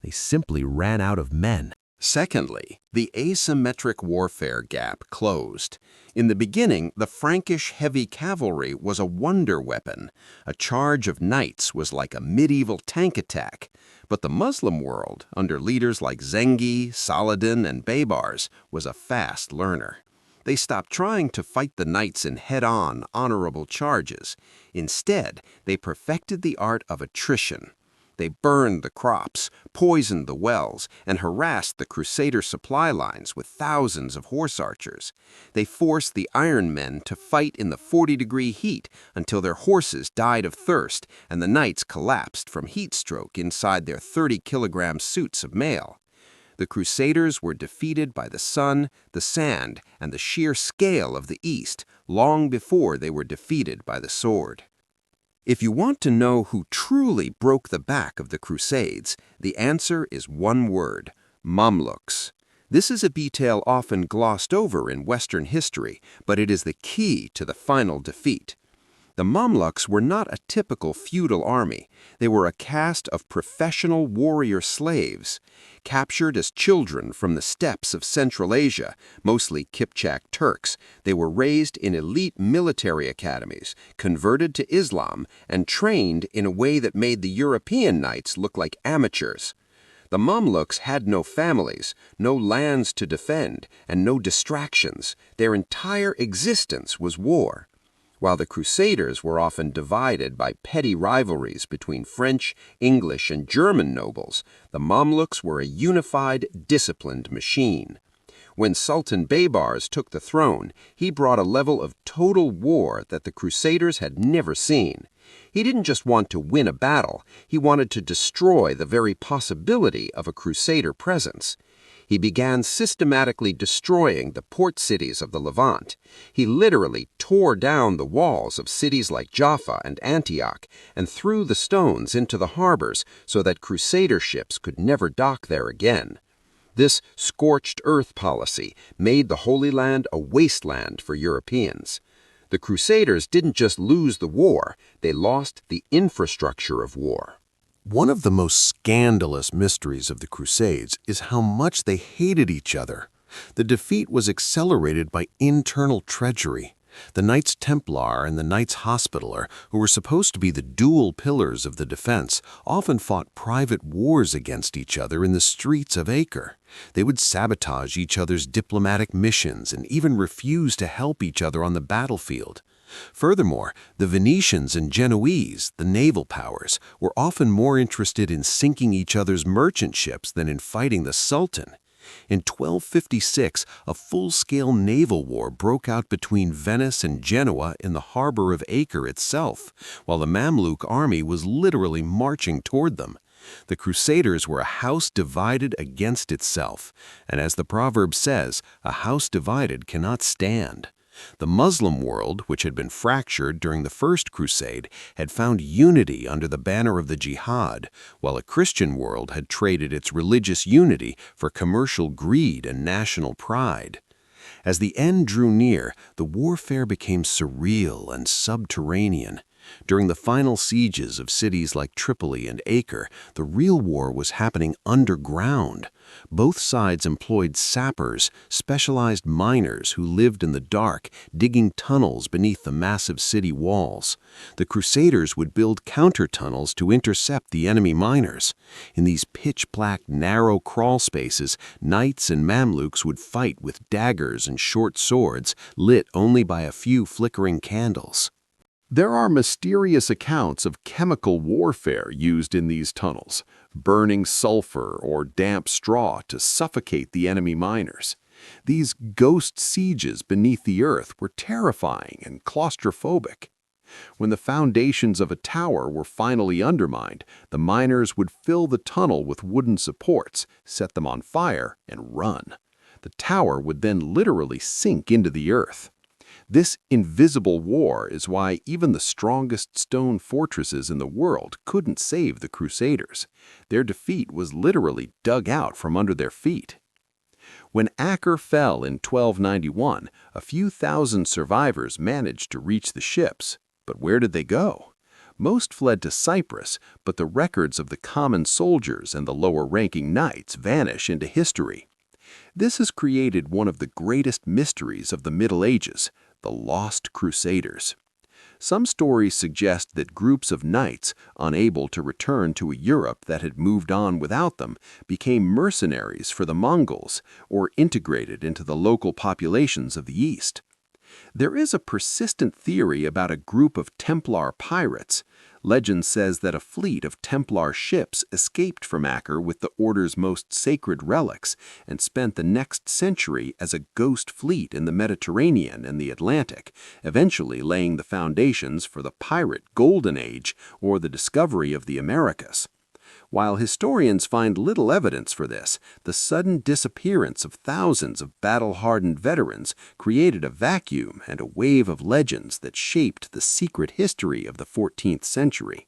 They simply ran out of men. Secondly, the asymmetric warfare gap closed. In the beginning, the Frankish heavy cavalry was a wonder weapon. A charge of knights was like a medieval tank attack. But the Muslim world, under leaders like Zengi, Saladin, and Baybars, was a fast learner. They stopped trying to fight the knights in head-on, honorable charges. Instead, they perfected the art of attrition. They burned the crops, poisoned the wells, and harassed the Crusader supply lines with thousands of horse archers. They forced the Iron Men to fight in the 40-degree heat until their horses died of thirst and the knights collapsed from heat stroke inside their 30-kilogram suits of mail. The Crusaders were defeated by the sun, the sand, and the sheer scale of the East long before they were defeated by the sword. If you want to know who truly broke the back of the Crusades, the answer is one word: Mamluks. This is a detail often glossed over in Western history, but it is the key to the final defeat. The Mamluks were not a typical feudal army. They were a caste of professional warrior slaves. Captured as children from the steppes of Central Asia, mostly Kipchak Turks, they were raised in elite military academies, converted to Islam, and trained in a way that made the European knights look like amateurs. The Mamluks had no families, no lands to defend, and no distractions. Their entire existence was war. While the Crusaders were often divided by petty rivalries between French, English, and German nobles, the Mamluks were a unified, disciplined machine. When Sultan Baybars took the throne, he brought a level of total war that the Crusaders had never seen. He didn't just want to win a battle, he wanted to destroy the very possibility of a Crusader presence. He began systematically destroying the port cities of the Levant. He literally tore down the walls of cities like Jaffa and Antioch and threw the stones into the harbors so that Crusader ships could never dock there again. This scorched earth policy made the Holy Land a wasteland for Europeans. The Crusaders didn't just lose the war, they lost the infrastructure of war. One of the most scandalous mysteries of the Crusades is how much they hated each other. The defeat was accelerated by internal treachery. The Knights Templar and the Knights Hospitaller, who were supposed to be the dual pillars of the defense, often fought private wars against each other in the streets of Acre. They would sabotage each other's diplomatic missions and even refuse to help each other on the battlefield. Furthermore, the Venetians and Genoese, the naval powers, were often more interested in sinking each other's merchant ships than in fighting the Sultan. In 1256, a full-scale naval war broke out between Venice and Genoa in the harbor of Acre itself, while the Mamluk army was literally marching toward them. The Crusaders were a house divided against itself, and as the proverb says, a house divided cannot stand. The Muslim world, which had been fractured during the First Crusade, had found unity under the banner of the jihad, while a Christian world had traded its religious unity for commercial greed and national pride. As the end drew near, the warfare became surreal and subterranean. During the final sieges of cities like Tripoli and Acre, the real war was happening underground. Both sides employed sappers, specialized miners who lived in the dark, digging tunnels beneath the massive city walls. The Crusaders would build counter-tunnels to intercept the enemy miners. In these pitch-black, narrow crawl spaces, knights and Mamluks would fight with daggers and short swords, lit only by a few flickering candles. There are mysterious accounts of chemical warfare used in these tunnels, burning sulfur or damp straw to suffocate the enemy miners. These ghost sieges beneath the earth were terrifying and claustrophobic. When the foundations of a tower were finally undermined, the miners would fill the tunnel with wooden supports, set them on fire, and run. The tower would then literally sink into the earth. This invisible war is why even the strongest stone fortresses in the world couldn't save the Crusaders. Their defeat was literally dug out from under their feet. When Acre fell in 1291, a few thousand survivors managed to reach the ships. But where did they go? Most fled to Cyprus, but the records of the common soldiers and the lower-ranking knights vanish into history. This has created one of the greatest mysteries of the Middle Ages, the Lost Crusaders. Some stories suggest that groups of knights, unable to return to a Europe that had moved on without them, became mercenaries for the Mongols or integrated into the local populations of the East. There is a persistent theory about a group of Templar pirates. Legend says that a fleet of Templar ships escaped from Acre with the order's most sacred relics and spent the next century as a ghost fleet in the Mediterranean and the Atlantic, eventually laying the foundations for the pirate Golden Age or the discovery of the Americas. While historians find little evidence for this, the sudden disappearance of thousands of battle-hardened veterans created a vacuum and a wave of legends that shaped the secret history of the 14th century.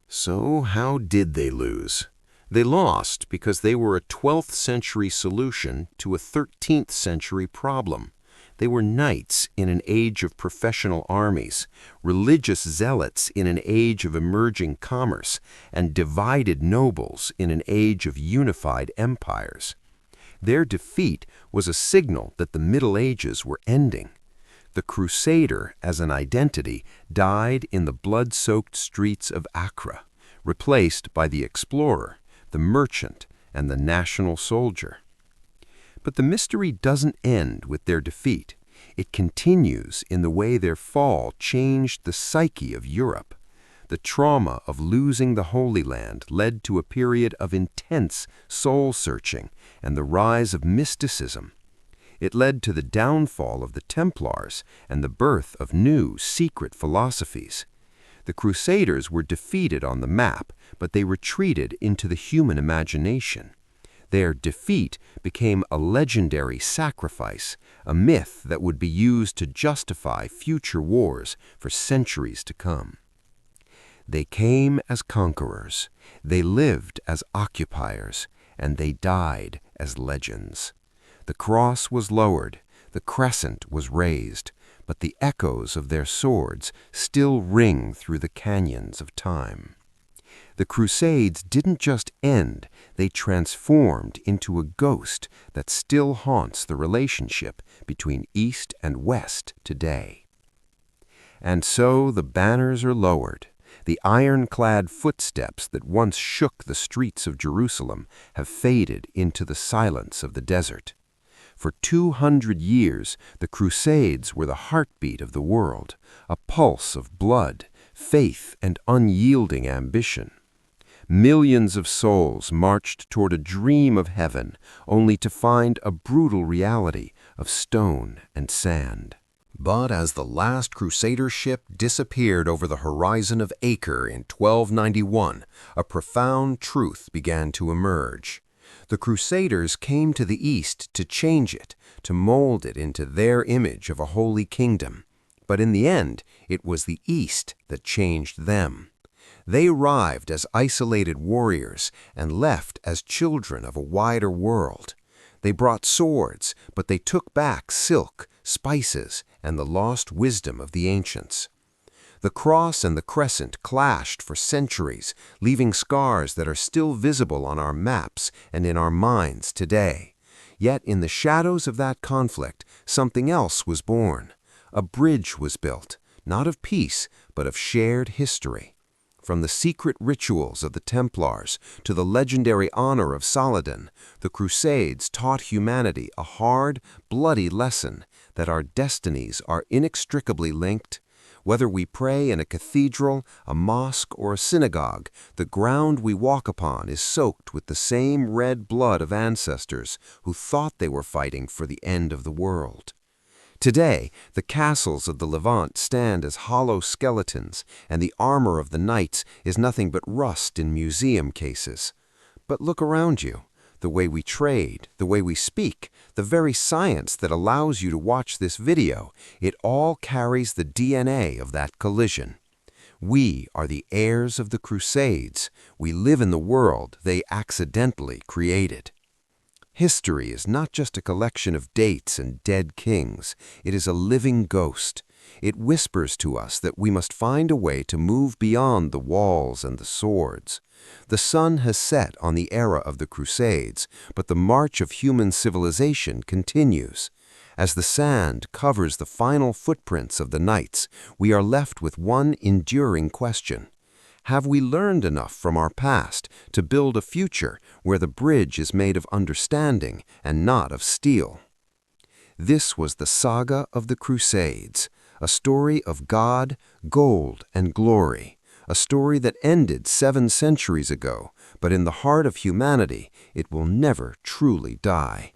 So how did they lose? They lost because they were a 12th century solution to a 13th century problem. They were knights in an age of professional armies, religious zealots in an age of emerging commerce, and divided nobles in an age of unified empires. Their defeat was a signal that the Middle Ages were ending. The Crusader, as an identity, died in the blood-soaked streets of Acre, replaced by the explorer, the merchant, and the national soldier. But the mystery doesn't end with their defeat. It continues in the way their fall changed the psyche of Europe. The trauma of losing the Holy Land led to a period of intense soul-searching and the rise of mysticism. It led to the downfall of the Templars and the birth of new, secret philosophies. The Crusaders were defeated on the map, but they retreated into the human imagination. Their defeat became a legendary sacrifice, a myth that would be used to justify future wars for centuries to come. They came as conquerors, they lived as occupiers, and they died as legends. The cross was lowered, the crescent was raised, but the echoes of their swords still ring through the canyons of time. The Crusades didn't just end, they transformed into a ghost that still haunts the relationship between East and West today. And so the banners are lowered. The ironclad footsteps that once shook the streets of Jerusalem have faded into the silence of the desert. For 200 years, the Crusades were the heartbeat of the world, a pulse of blood, faith, and unyielding ambition. Millions of souls marched toward a dream of heaven, only to find a brutal reality of stone and sand. But as the last Crusader ship disappeared over the horizon of Acre in 1291, a profound truth began to emerge. The Crusaders came to the East to change it, to mold it into their image of a holy kingdom. But in the end, it was the East that changed them. They arrived as isolated warriors and left as children of a wider world. They brought swords, but they took back silk, spices, and the lost wisdom of the ancients. The cross and the crescent clashed for centuries, leaving scars that are still visible on our maps and in our minds today. Yet in the shadows of that conflict, something else was born. A bridge was built, not of peace, but of shared history. From the secret rituals of the Templars to the legendary honor of Saladin, the Crusades taught humanity a hard, bloody lesson that our destinies are inextricably linked. Whether we pray in a cathedral, a mosque, or a synagogue, the ground we walk upon is soaked with the same red blood of ancestors who thought they were fighting for the end of the world. Today, the castles of the Levant stand as hollow skeletons, and the armor of the knights is nothing but rust in museum cases. But look around you. The way we trade, the way we speak, the very science that allows you to watch this video, it all carries the DNA of that collision. We are the heirs of the Crusades. We live in the world they accidentally created. History is not just a collection of dates and dead kings. It is a living ghost. It whispers to us that we must find a way to move beyond the walls and the swords. The sun has set on the era of the Crusades, but the march of human civilization continues. As the sand covers the final footprints of the knights, we are left with one enduring question. Have we learned enough from our past to build a future where the bridge is made of understanding and not of steel? This was the saga of the Crusades, a story of God, gold, and glory, a story that ended 7 centuries ago, but in the heart of humanity, it will never truly die.